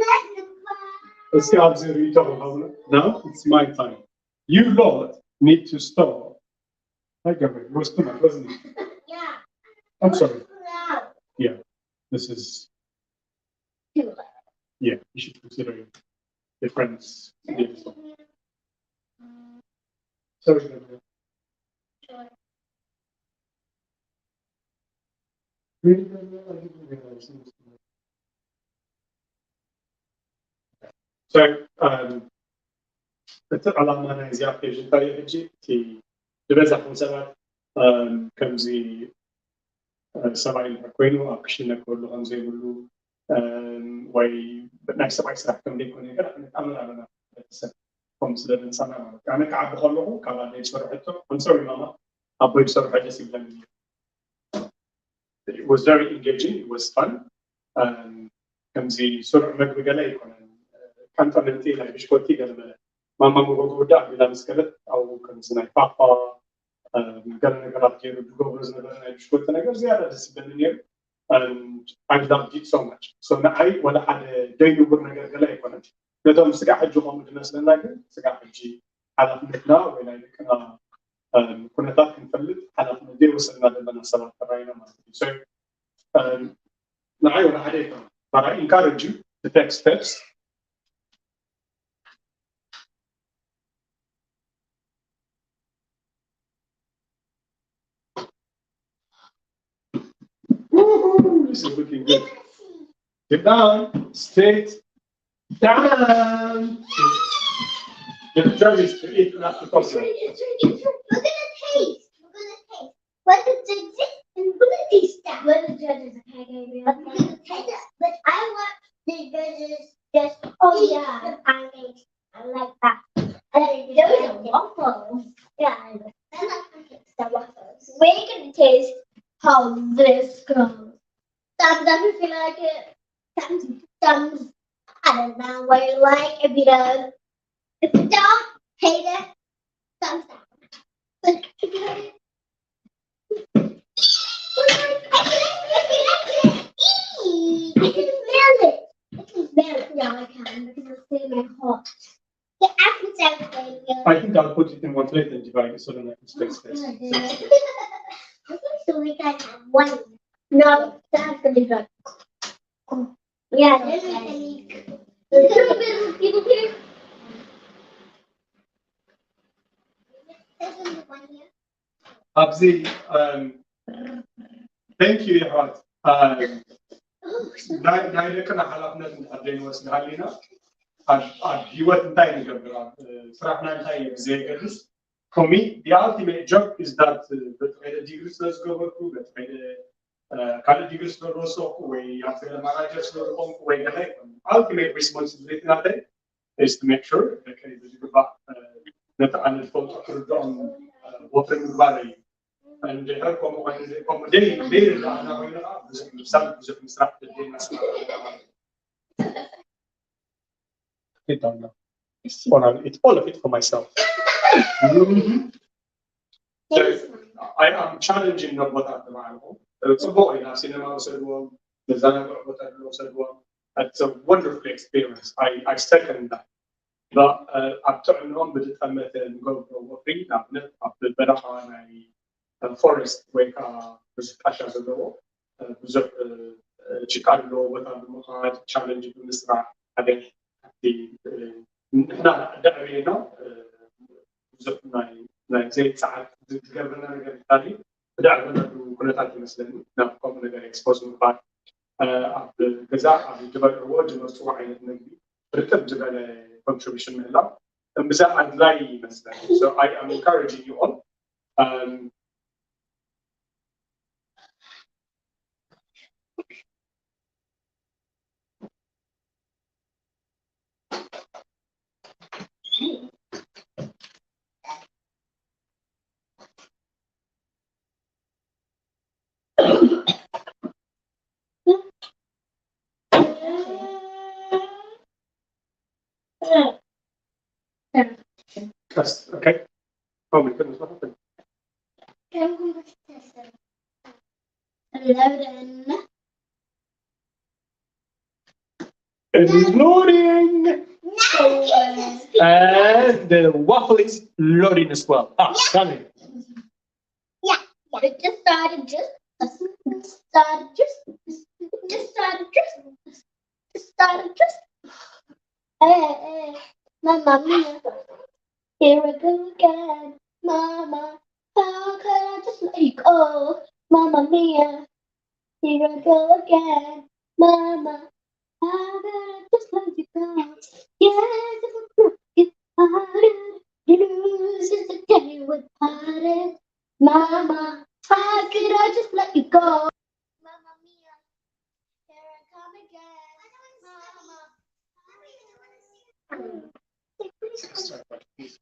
let the fire. Let's see how you talk about it. Now it's my time. You, Lord, need to stop. I got it. It was too much, wasn't it? Yeah. I'm sorry. Loud. Yeah. This is. Too loud. Yeah, you should consider your friends. Sorry. Sure. So, እቲ ዓላማ ናይዚ ፔጅ እንታይ እዩ ሕጂ እቲ ዝበዛሕኩም ሰባት ከምዚ ሰብኣይ ኮይኑ ኣብ ክሽነ ክህሉ ከምዘይብሉ ወይ ናይ ሰብኣይ ስራሕ ከም ዘይኮነ ነገር ክንጣመር ኣለና ቤተሰብ ከምኡ ስለ ዝንፀና ማለት ኣነ ክዓቢ ከለኹ ካብ ኣደይ ዝሰርሐቶ ኣንሶሪ ማማ ኣቦይ ዝሰርሖ ደስ ይብለኒ እዩ It was very engaging, it was fun. ከምዚ ስሩዕ መግቢ ገለ ኣይኮነን ካንጠመንቲ ናይ ብሽኮቲ ገለ ማማ መጎጎዳ ኢላ ምስ ገለት ኣብኡ ከምዚ ናይ ፓፓ ገለ ነገራት ገይሩ ዝገብሮ ዝነበረ ናይ ብሽኮቲ ነገር ዝያዳ ደስ ይብለኒ ነይሩ I loved it so much. So ንዓይ ወላ ሓደ ደይንቡር ነገር ገለ ኣይኮነን ነቶም ስጋ ሕጂ ከምኡ ዝመስለና ግን ስጋ ሕጂ ሓላፍነትና ወይ ናይ ደቅና ኩነታት ክንፈልጥ ሓላፍነት ዘይወሰድና ዘለና ሰባት ተራእይና ማለት እዩ So ንዓይ ወላ ሓደ ኣይኮነን But I encourage you to take steps. Woohoo! This is looking good. Get down, straight down. The job is to eat, not to toss. We're gonna taste. What the judges and we're gonna taste that. What the judges okay, Gabriel? I'm gonna taste that. But I want the judges just yeah. The pancakes. I like that. Those are waffles. Yeah, I like pancakes. The waffles. We're gonna taste how this goes. Thumbs up if you like it. Thumbs. I don't know what you like. If you don't, hate it. Thumbs down. But if you like it. I can smell it. Yeah, I can because it's very hot. The apples are good. I think I'll put it in one plate and divide it so that I can space this. So we can have one. No, that's gonna be good. Yeah, there's a little bit of people here. There's only one here. Abzi, thank you, Yehad. ናይ ደቅና ሓላፍነት እንተደይ ወስድ ሃሊና ኣብ ሂወት እንታይ ንገብር ኣብ ስራሕና እንታይ እዩ ብዘይገድስ For me, the ultimate job is that በተኸይደ ዲግሪ ስለ ዝገበርኩ በተኸይደ kind of degrees for also way after managers for the way ahead. Ultimate responsibility nowadays is to make sure that that I'm focused on what I'm buying. And they have accommodate there. It's all of it for myself. So I am challenging not what I'm doing. It's a boy. I've seen him outside one. It's a wonderful experience. I second that. But after a long bit of time, I go free now. After the better forest where there's cash as a law. There's a Chicago with a challenge in this. I think the arena. زي ساعات تقربنا نقدر الثاني بدأنا بكلات مثلا نقوم نقدر expose من بعد الجزاء الجبل الروج الموسوعة عين النبي رتب جبل contribution من الله بزاف عن لاي مثلا so I am encouraging you all Test, okay. Oh my goodness, what happened? It is loading! And the waffle is loading as well. Ah, coming. Yeah, it just started Hey, Mamma mia. Here I go again, Mama. How could I just let you go, Mamma mia? Here I go again, Mama. How could I just let you go? Yes, if I broke it hearted, you lose it the day we parted, Mama. How could I just let you go, Mamma mia? Here I come again, Mama.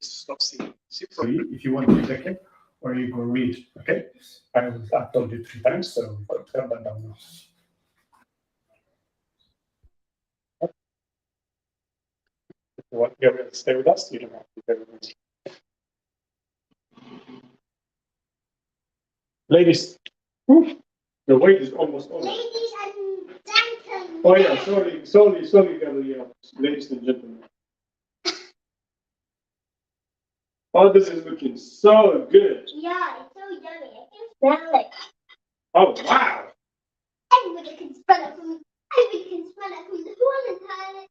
Stop seeing. If you want to take it, or you go read, okay? I've told you 3 times, so turn that down now. If you want to stay with us, you don't have to stay with us. Ladies, the wait is almost over. Ladies and gentlemen. Oh yeah, sorry, Gabrielle. Ladies and gentlemen. Oh, this is looking so good. Yeah, it's so yummy. I can smell it. Oh wow! Everybody can smell it from the whole entire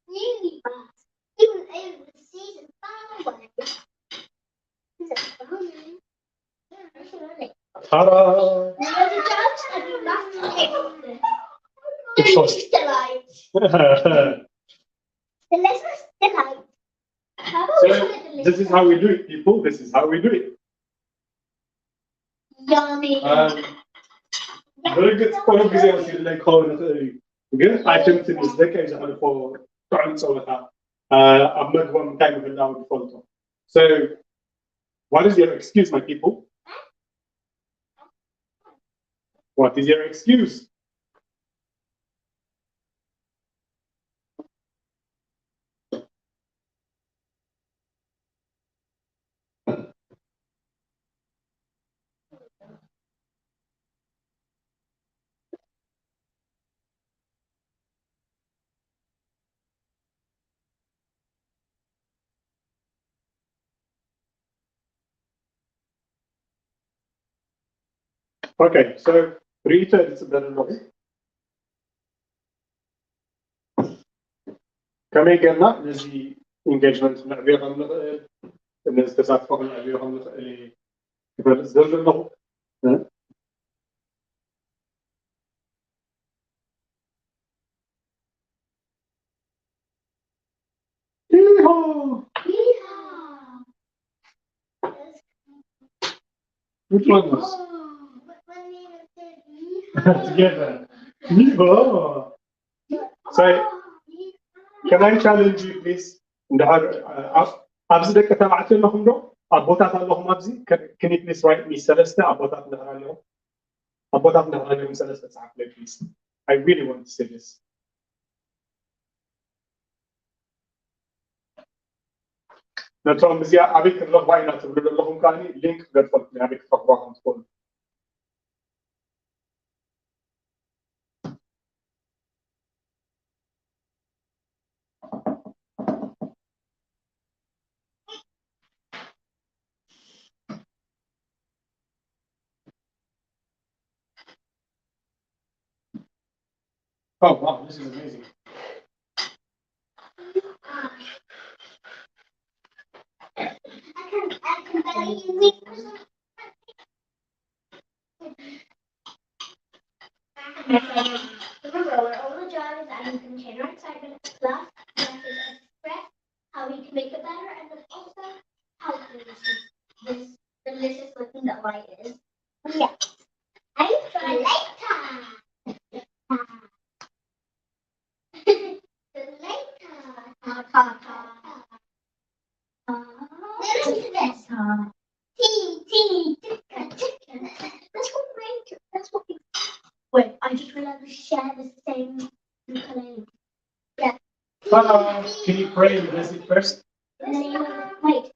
universe. Even over the seas and far away. Is it funny? Yeah, I should learn it. Ta-da! There's a judge and you must taste Of course. this. Delight. Delicious delight. How about we So try delicious? this is how we do it, people. This is how we do it. Yummy. Very good. كل جزء يصير لك كون good. I think to this decade I'm for trying to that. I'm not one time of it now default. So what is your excuse, my people? What is your excuse? Okay, so Rita, it's a better novel. كما قلنا نجي engagement نعبير عن الناس تسافر نعبير عن اللي يبقى الزوج له Which one was? But my name is together. So, can I challenge you, please? أبزي دك تبعت لهم دو أبوتات لهم أبزي can you please write me سلسلة أبوتات نهار اليوم أبوتات نهار اليوم سلسلة تعرف لي please. I really want to say this. نترى مزيا أبيك الله باينة تقول لهم كاني لينك قدفت لي أبيك تقواهم تقول. Oh wow, this is amazing. I can barely use it. Remember, we're all the jobs and container excitement plus express how we can make it better, and then also how this delicious looking that light is. Yeah. I try later. Ta ta ta. Listen to this. That's what rain. That's what we. Wait, I just realized we share the same ukulele. Yeah. Can you pray in the basic first? Wait.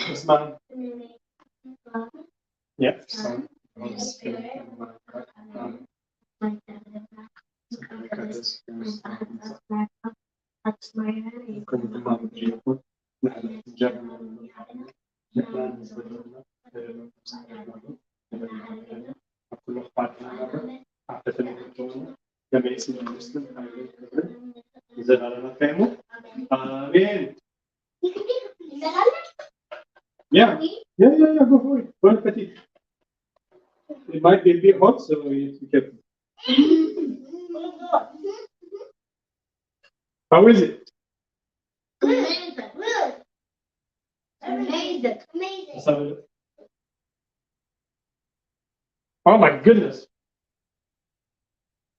Yes, ma'am. Yeah. Yeah, go for it. Bon appetit. It might be a bit hot, so you have to be careful. How is it? Amazing. Amazing. Let's have a look. Oh my goodness.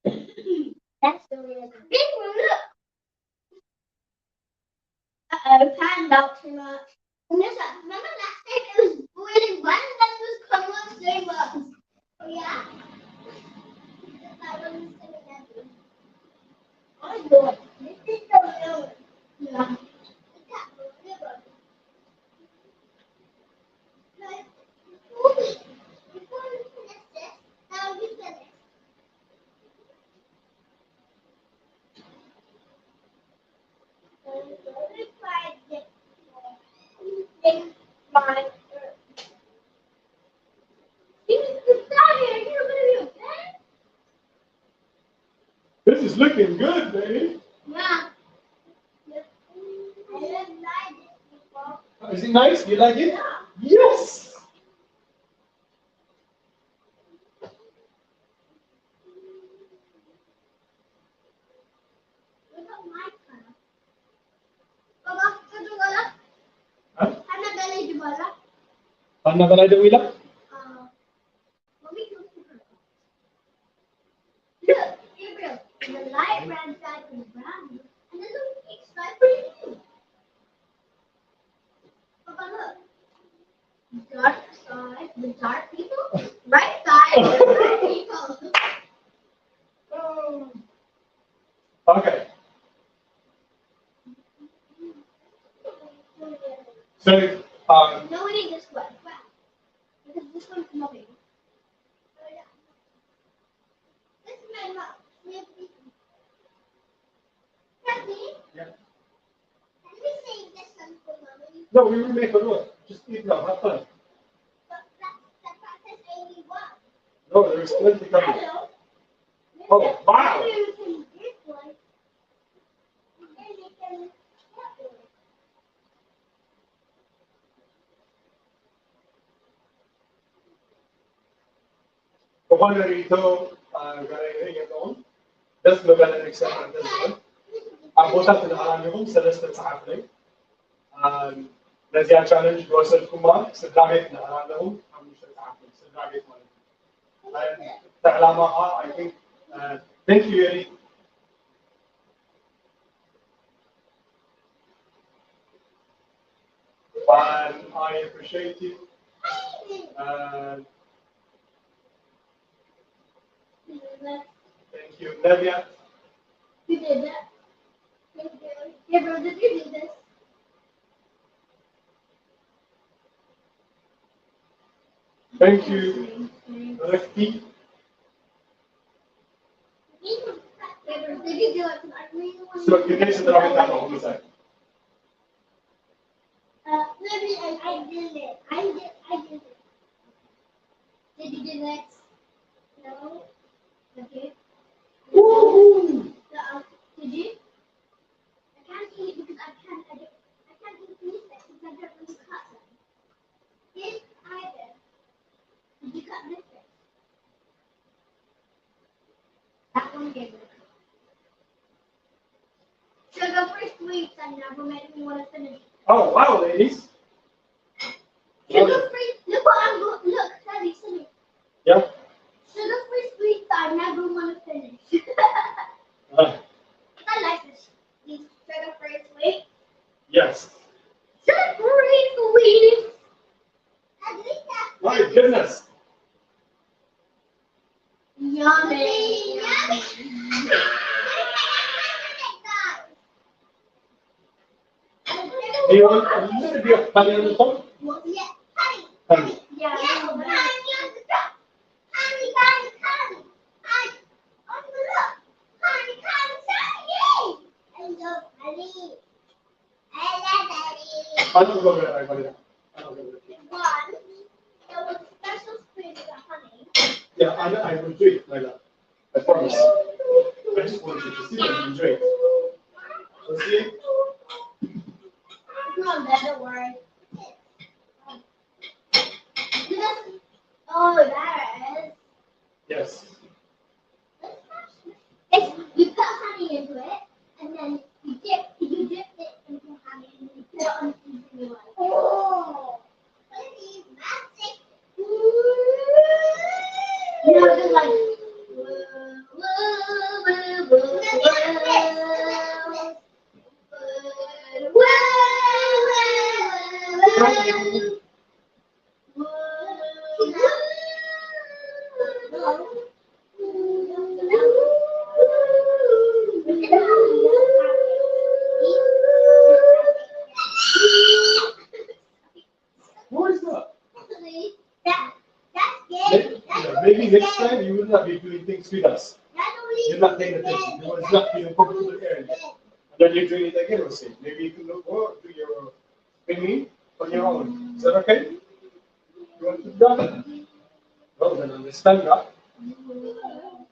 That's really good. Big one, look. Uh-oh, panned out too much. Remember last time it was boiling one and then it was coming up so much. Oh yeah. That one's so heavy. Oh boy, this is so low. Yeah. Before we finish this, now we finish. This is looking good, baby. Yeah. Is it nice? You like it? Yes. Anna balai de wila? Look, Gabriel, the light red side is brown, and there's a big stripe for you. Papa, look. Dark side, the dark people. Right side, the bright people. Okay. So, no, we need this one. Wow. Because this one's moving. This is my mouth. yeah. Can we save this one for mommy? No, we will make a note. Just eat now, have fun. But that's practice 81. No, there is plenty coming. Hello. Oh, wow. Maybe we can do this one. And then we can that one. وهون ريتو غير يدون بس ما بلا نكسر ده أبوتات العالمهم سلسلة صحافي نزيا challenge وصلكم ما سدراቤት العالمهم 5 صحافي سدراቤት ማለት تعلمها I think Thank you, Eddie. I appreciate you. Thank you, Nadia. You did that. Thank you. Yeah, bro, did you do this? Thank you, Rafti. Yeah, bro, did you do it? I really want to. So you guys are drawing that on the side. Maybe I did it. I did it. Did you do that? No. Okay. Woo! Did you? I can't eat because I can't eat these things because I don't want to cut them. Yes, I did. Did you cut this thing? That one did. Sugar-free sweets and never made me want to finish. Oh, wow, ladies. Sugar-free. Look what I'm doing. Look, Daddy, see. Yeah. Sugar-free sweets that I never want to finish. I like this. These sugar-free sweets. Yes. Sugar-free sweets. My goodness. Yummy. Do you want a little bit of honey on the top? Yeah, honey. Honey. Yeah, honey on the top. Honey. I love honey. I don't go there. I got it. I don't go there. One, there was a special spoon with honey. Yeah, I will do it, my love. I promise. I just want you to see and enjoy it. So see? It's not bad, don't worry. Oh, there it is. Yes. You put honey into it, and then you dip it into honey, and you put it on the spoon and you're like, oh, honey, magic. You know, just like, What is that? That's Maybe next time you will not be doing things with us. You're not paying attention. You will not be in a comfortable area. And then you're doing it again, we'll see. Maybe you can look or do your thingy on your own. Is that okay? You want to do that? Well, then understand that.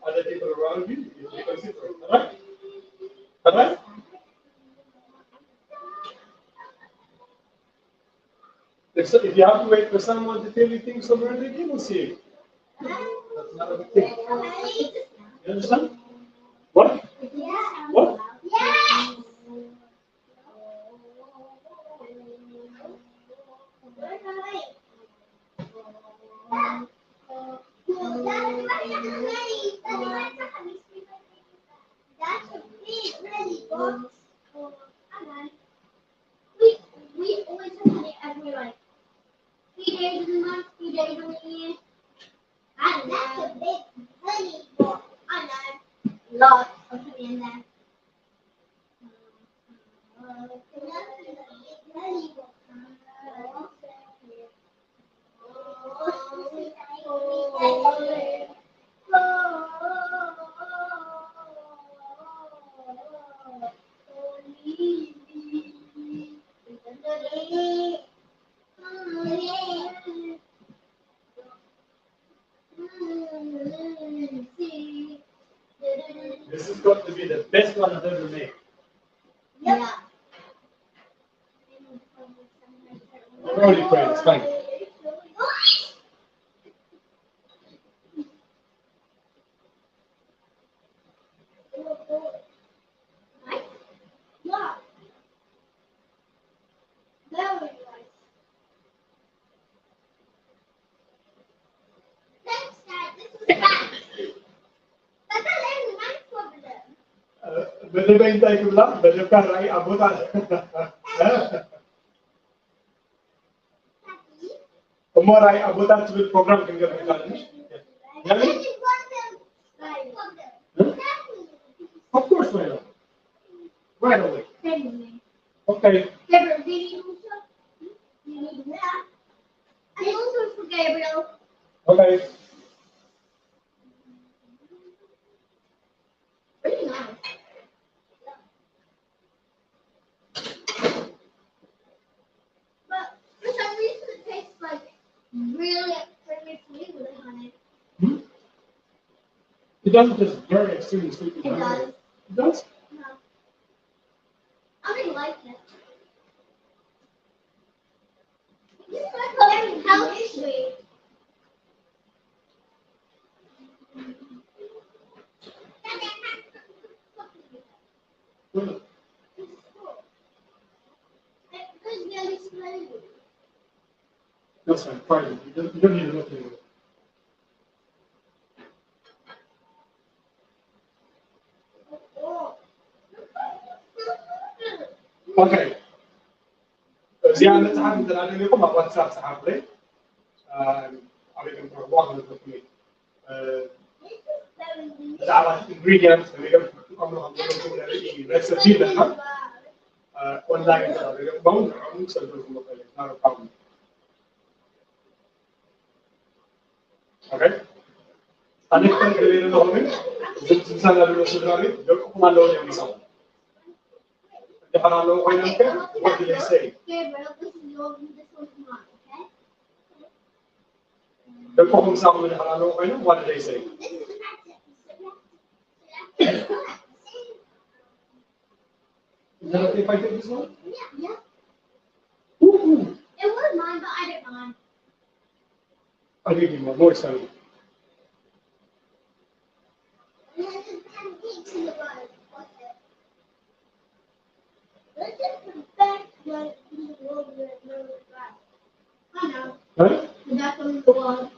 Other people around you, you can consider it. Alright? Alright? If you have to wait for someone to tell you things over and again, we'll see you. That's not a big thing. You understand? What? What? That's a big ready box. We always have honey every like 3 days in a month, 2 days in a year. And that's a big honey box. I know. Lots of honey in there. Honey box. This is going to be the best one I've ever made. Yeah. I'm already praying, it's fine. Yeah. Very nice. Thanks, Dad. This was fun. But then በደበኝ ታይ ብላ በደካር ላይ አቦታ ሞራይ አቦታ ትብል ፕሮግራም ክንገርካለሽ ያለ Of course, right away. Okay. Gabriel, do you need also? You need that. I also for Gabriel. Okay. Really nice. But for some reason it tastes like really sweet with the honey. It doesn't just very extremely sweet. It does. It does? No. I really like it. It's like very healthy sweet. Really? It's really smelly. That's fine. Try it. You don't need to look at it. Okay. እዚያ መጽሐፍ እንተናደለኩም ኣብ ዋትስኣፕ ሰሓብ ላይ ኣበይኩም ትረኽብዋ ከለኩም ብዛዕባ ኢንግሪዲየንት ነገር ክትጥቀምሉ ከምዘለኩም ንርኢ ረሲፒ ኣለና ኦንላይን ተናደለኩም ንዕሙ ክሰልበልኩም ንኽእል ናረካቡ ኦኬ ኣነክተን ገሌለ ለሆነ ዝምሳናድሎ ስድራቤት ደቅኩም ኣለዎ እዮም ይሰሙ What did they say? Gabriel, this is yours and this one's mine, okay? The problem sound with Halalo, what did they say? This is the practice. Is that okay if I take this one? Yeah. Ooh. It was mine, but I didn't mind. I'll give you more excited. It has just 10 peaks in the road. What's it? Let's just perfect what the world is like. I know. Huh? The best one in the world.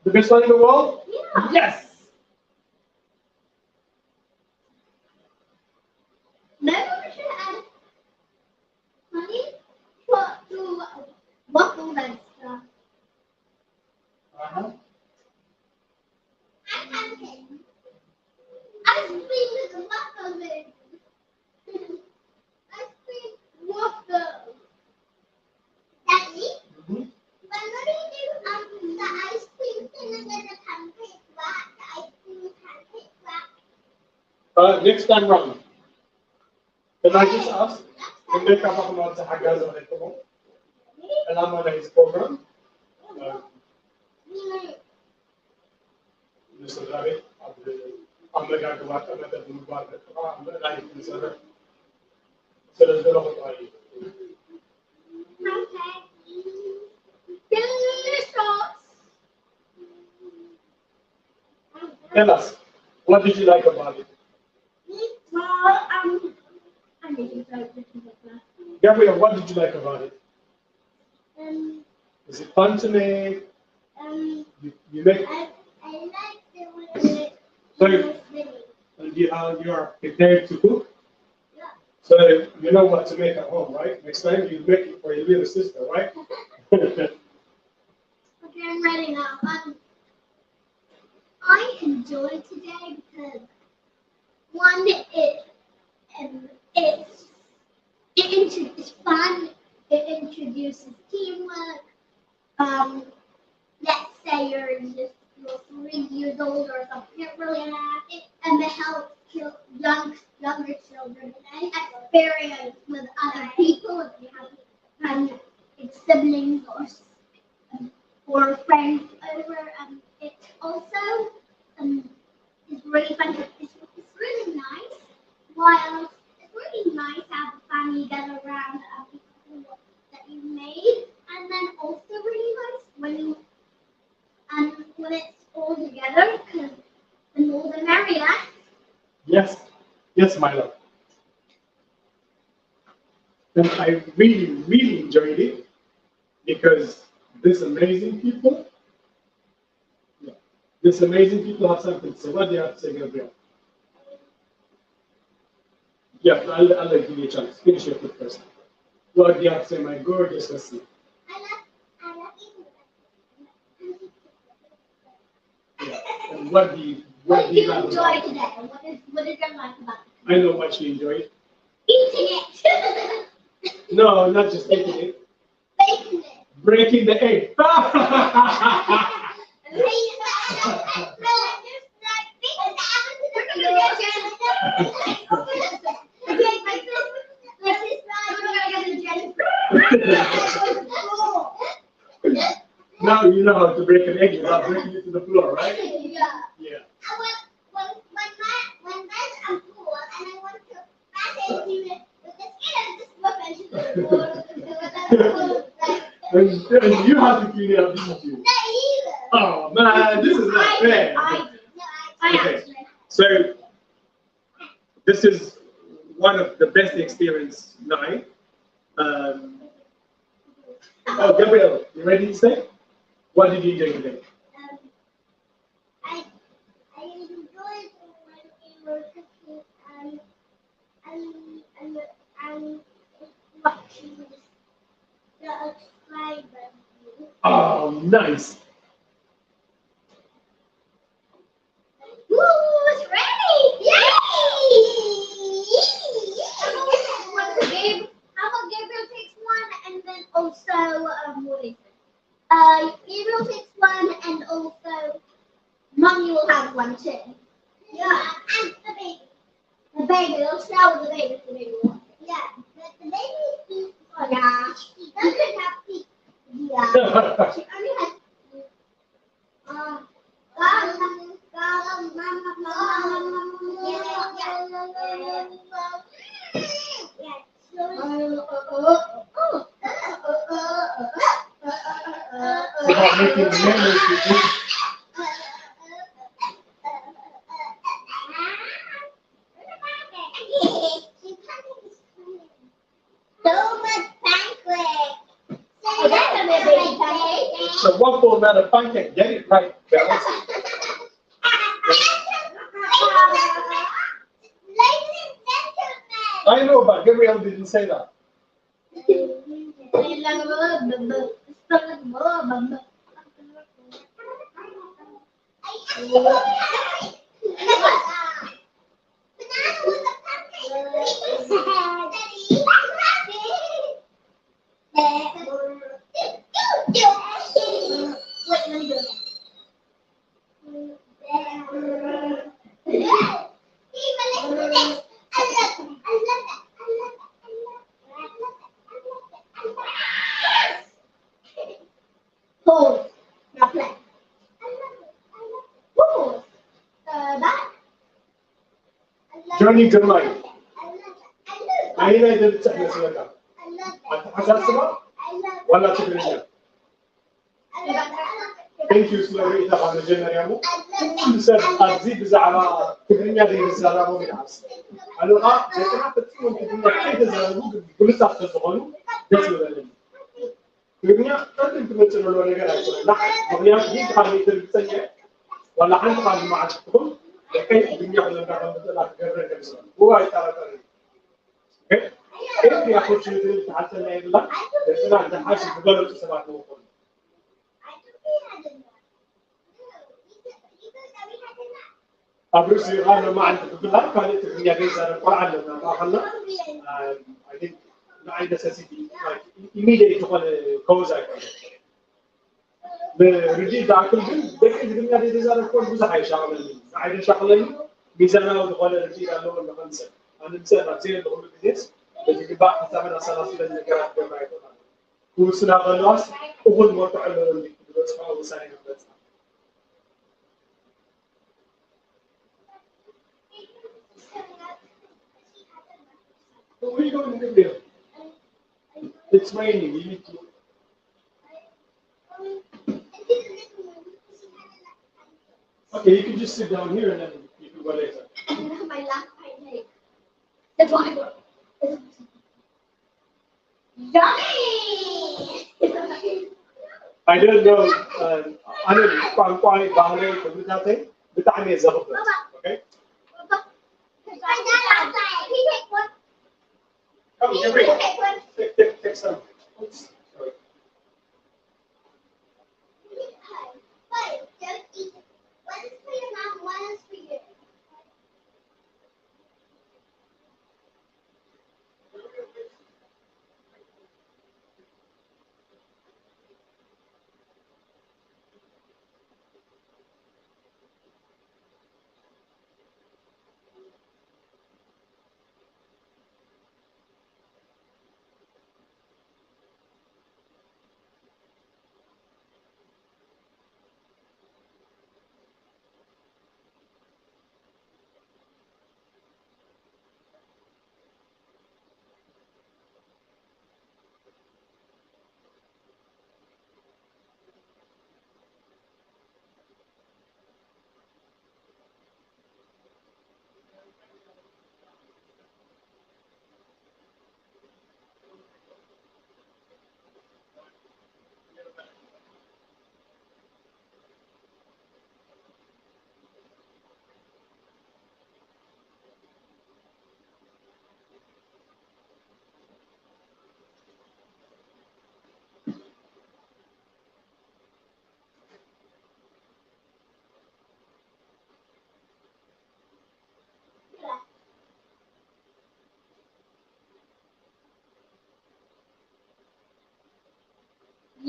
The best one in the world? Yeah. Yes! Maybe we should add honey to waffles and stuff. Uh-huh. Ice cream with the waffles in. Ice cream waffles. Daddy? Mm-hmm. When do you do the ice cream thing and then the pancake wrap? The ice cream with pancake wrap? Next time round. Can I just ask? Can they come up about the Haggaz on it? And I'm on his program. Mr. David, I'm going to go out and let them go out. I'm going to go out. So there's a lot of Okay. Delicious. Tell us, what did you like about it? Well, I need to try this one. Gabriel, what did you like about it? Is it fun to make? You make I like the way Sorry. it was and you are prepared to cook? Yeah. So you know what to make at home, right? Next time you make it for your little sister, right? Okay, I'm ready now. I enjoyed today because one, it's fun. It introduces teamwork. Let's say you're 3 years old or something. It really and it helps younger children experience with other people if you have siblings or friends over. It also is really fun. It's really nice. While it's really nice to have a family get around people that you made, and then also really nice when it's all together, because the more the merrier. Yes, my love. And I really, really enjoyed it because these amazing people have something to say. What do you have to say, Gabriel? Yeah, I'll give you a chance. Finish your food first. What do you have to say, my gorgeous Leslie? I love eating Yeah. And what do you What did you love enjoy about it? today? What did you like about it? I know what you enjoyed. Eating it. No, not just eating it. Baking it. Breaking the egg. Now you know how to break an egg without breaking it to the floor, right? Yeah. When I'm cool and I want to pass it with the skin, just look at And you have to clean it up, didn't you? Oh man, this is not fair. Okay, so this is one of the best experience night. Oh, Gabriel, you ready to say? What did you enjoy today? I enjoyed when we were cooking and watching the subscribers. Oh, nice. Ooh, it's ready! Yay! How about Gabriel takes one and then also what is it? Gabriel takes one and also Mommy will have one too. Yeah, and the baby. The baby, let's start with the baby. The baby will. Yeah, but the baby eats. Oh yeah, she doesn't have teeth. Yeah, she only has. Without making memories with you. So much pancake. Oh, that's a big pancake. It's a wonderful amount of pancake. Get it right, fellas. Ladies and gentlemen. I know, but Gabriel didn't say that. Pause. Now play. Pause. Back. Johnny Germay. I أين يدل تحنا سلكا؟ love أنت حسب سبا؟ ولا تقولين؟ Thank you slowly إذا كان الجنة يامو. نسأل أزيد بزعرة تقولين هذه الزعرة مو بالعكس. أنا لا أنا بتسمع تقولين كيف الزعرة كل ساعة تسمعون بس ولا لا. تقولين أنت تمثل ولا غير هذا. لا مغنيات هيك خارج تلبسية ولا أنت خارج معك تقول كيف الدنيا ولا كذا مثلا غير كذا. هو هاي كيف ياخذ شيء حتى لا يلا بس عند حاسب بقول له سبعة نقط أبرز أنا ما عندي بقول كانت الدنيا جايزة القرآن لنا ما خلنا I think I necessity like immediately تقول كوزا برجيت أكل بس الدنيا جايزة القرآن بس هاي شغلة هاي شغلة ميزاننا وتقول رجيت أنا ولا خمسة أنا مثلا زين بقول بديس بس كبار حسابنا سلاسل النجار كما يكون وسنا خلاص أول مرة على اللي بس ما هو سايق بس Where are you going to do? It's raining. You need to. Okay, you can just sit down here and then you can go later. My last pancake. The Bible. Yummy! I don't know. أنا قاعد بعمل بتاعتي بتاعني زغبة. Okay. He takes one. Oh, you're right. Take some. Oops. Sorry. But don't eat it. One is for your mom, one is for you.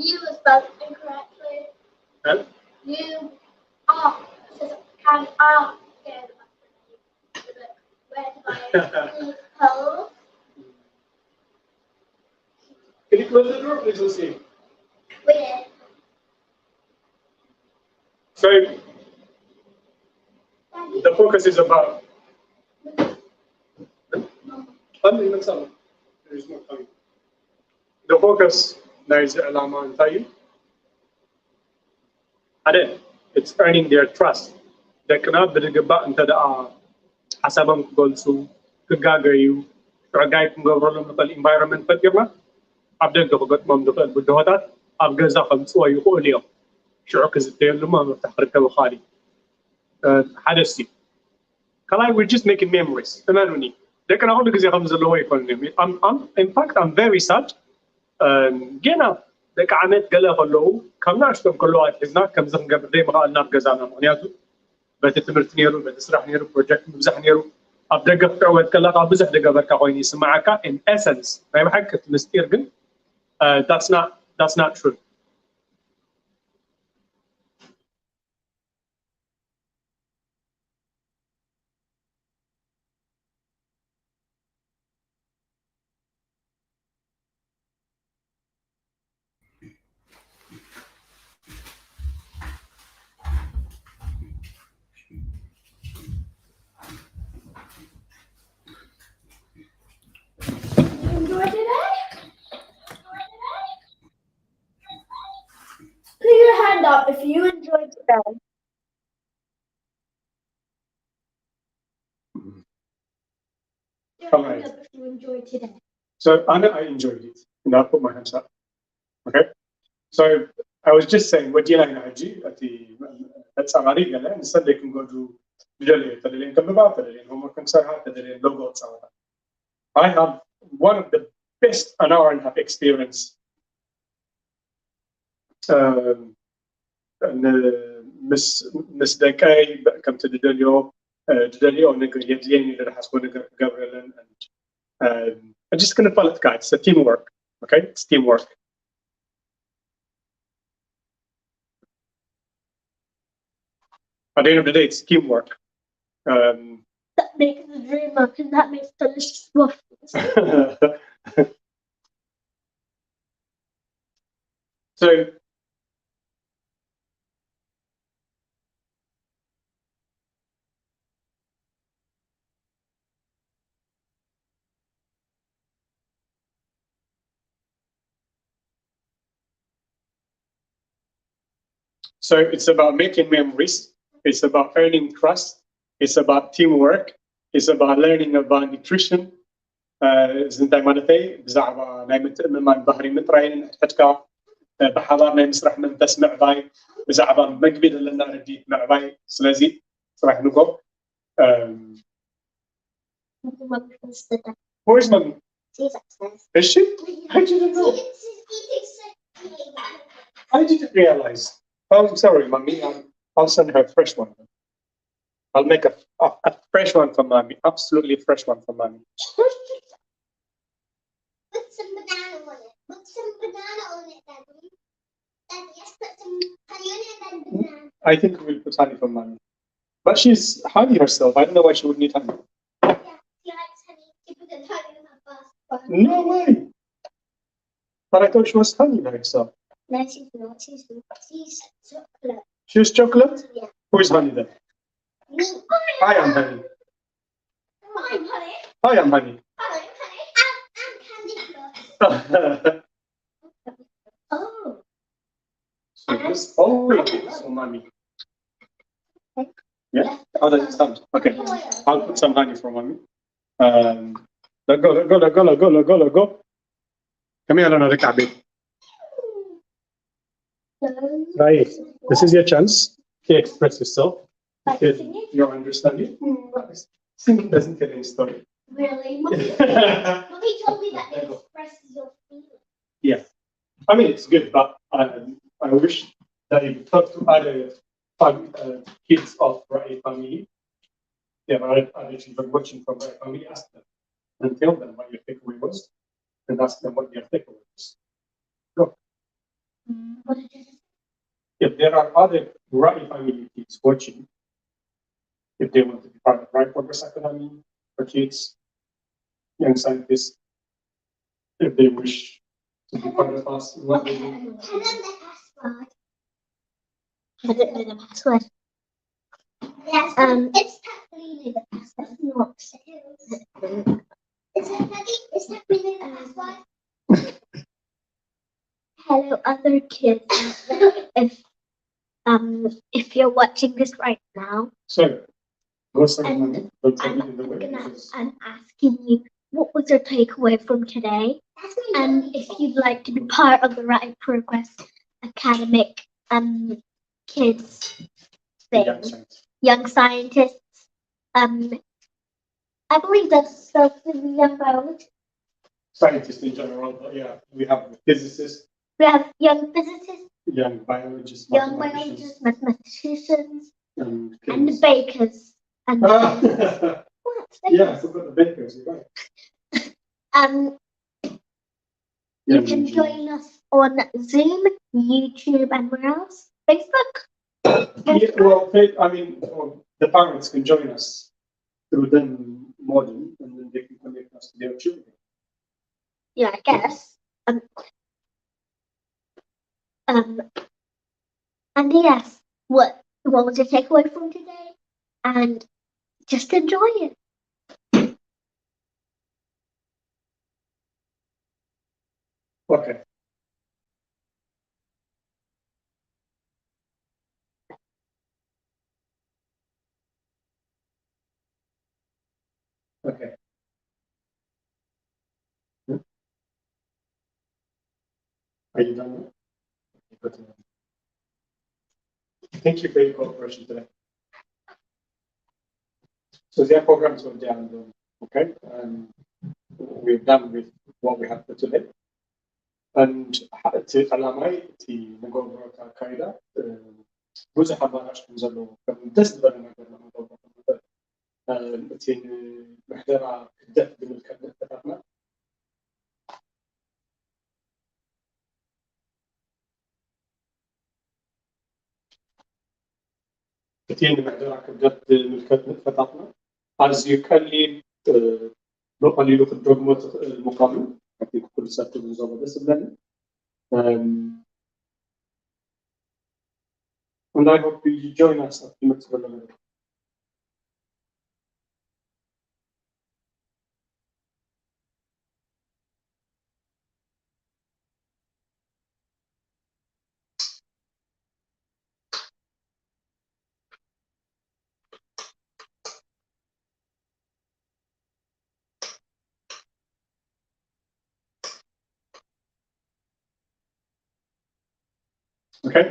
You was spelled incorrectly. Huh? You are. Says can are. Where to buy it? Hole. Can you close the door, please, Lucy? Where? So the focus is about. There is no time. The focus is Alama and Tayyip. It's earning their trust. Dekna bidgaba anta da hasabam golsu kagagayu ragay kung gawrolo metal environment patirna abda gabat mam dokal budhotat abgaza khamsu ayu qoliyo shu'uk zitayl ma tahrika wa khali hadasi kala we're just making memories tamanuni dekna all giዜ ከም ዘለዎ ይኮንንም in fact I'm very sad gena ደቂ ዓመት ገለ ከለዉ ከም ናሽቶም ከለዉ ኣትሒዝና ከምዚ ክንገብር ዘይምኽኣልና ኣብ ገዛና ምክንያቱ በቲ ትምህርቲ ነይሩ በቲ ስራሕ ነይሩ ፕሮጀክት ምብዛሕ ነይሩ ኣብ ደገ ክትዕወት ከለካ ብዙሕ ደገበርካ ኮይኑ ይስማዓካ in essence ናይ ብሓቂ እቲ ምስጢር ግን that's not true. Enjoy today? Put your hand up if you enjoyed today. Put your hand up if you enjoyed today. So Anna, I enjoyed it and I put my hands up. Okay, so I was just saying what you like Haji at the that's Amari gala instead they can go to Tadalin Kamaba, Tadalin homework and Sarah, Tadalin logo. I have one of the best an hour and a half experience Miss Dekay come to the Delio nigger yet that has one Gabriel and I'm just gonna call it guys, it's a teamwork. Okay, it's teamwork. At the end of the day, it's teamwork. That makes the dream up and that makes delicious waffles. So it's about making memories, it's about earning trust, it's about teamwork, it's about learning about nutrition. زنتاي مالتي بزعبة نايمت من بحري مترين حتى بحضر نايم مسرح من تسمع باي بزعبة مقبل لنا رديت مع باي سلازي صراح نقول where's mommy? He's upstairs. Is she? I didn't know. I didn't realize. Oh, sorry, mommy. I'll send her a fresh one. I'll make a fresh one for mommy. Absolutely fresh one for mommy. Put some banana on it. Put some banana on it, Daddy. Daddy, yes, put some honey on it and then banana. I think we'll put honey for mommy. But she's honey herself. I don't know why she would need honey. Yeah, she likes honey. She put the honey in her first. No way. But I thought she was honey by herself. No, she's not. She's chocolate. She's chocolate? Yeah. Who is honey then? Me. I am honey. I'm honey. I am honey. Honey. I'm Candy Crush. Oh. So this, so mommy. Yeah? How does it sound? Okay. I'll put some honey for mommy. Let go. Come here, another cabbage. Right. This is your chance to express yourself. Your understanding. Singing doesn't tell any story. Really? Mommy told me that it expresses your feelings. Yeah. I mean, it's good, but I wish that you talk to other kids of Rai family. Yeah, other children watching from Rai family, ask them and tell them what your takeaway was, and ask them what your takeaway was. Go. What did you say? If there are other Rai family kids watching, if they want to be part of Rai Progress Academy for kids, young scientists, if they wish to be part of us, what they do. Tell them the password. I don't know the password. Yes, it's technically the password. Not. It's technically the password. Hello, other kids. If you're watching this right now, So, go and start I'm asking you, what was your takeaway from today? And if you'd like to be part of the Right Progress Academic kids thing, young scientists, I believe that's stuff in the young biology. Scientists in general, but yeah, we have physicists, We have young physicists, young biologists, young biologists, mathematicians, and the chemists. bakers. And what? Yeah, I forgot the bakers, you're right. You can join us on Zoom, YouTube, and where else? Facebook? Yeah, well, I mean, the parents can join us through them modem, and then they can connect us to their children. Yeah, I guess. And yes, what was your takeaway from today? And just enjoy it. Okay. Okay. Are you done now? Thank you for your cooperation today. So their programs were down, okay? We're done with what we have for today. And to Alamai, to Nagogo Kaida, ብዙ ሓባራሽ ከም ዘለዎ ከም ደስ ዝበለ ነገር ንክንገብሮ ከምንክእል እቲ ምሕደራ ክደት ብምልከት ንጥፈታትና እቲ ንምሕደራ ክብደት ብምልከት ንጥፈታትና ኣዝዩ ቀሊል ብቐሊሉ ክትደግሞ ትኽእል ምዃኑ እቲ ኩሉ ሰብ ትግንዘቦ ደስ ዝብለኒ And I hope you join us at the next webinar. Okay.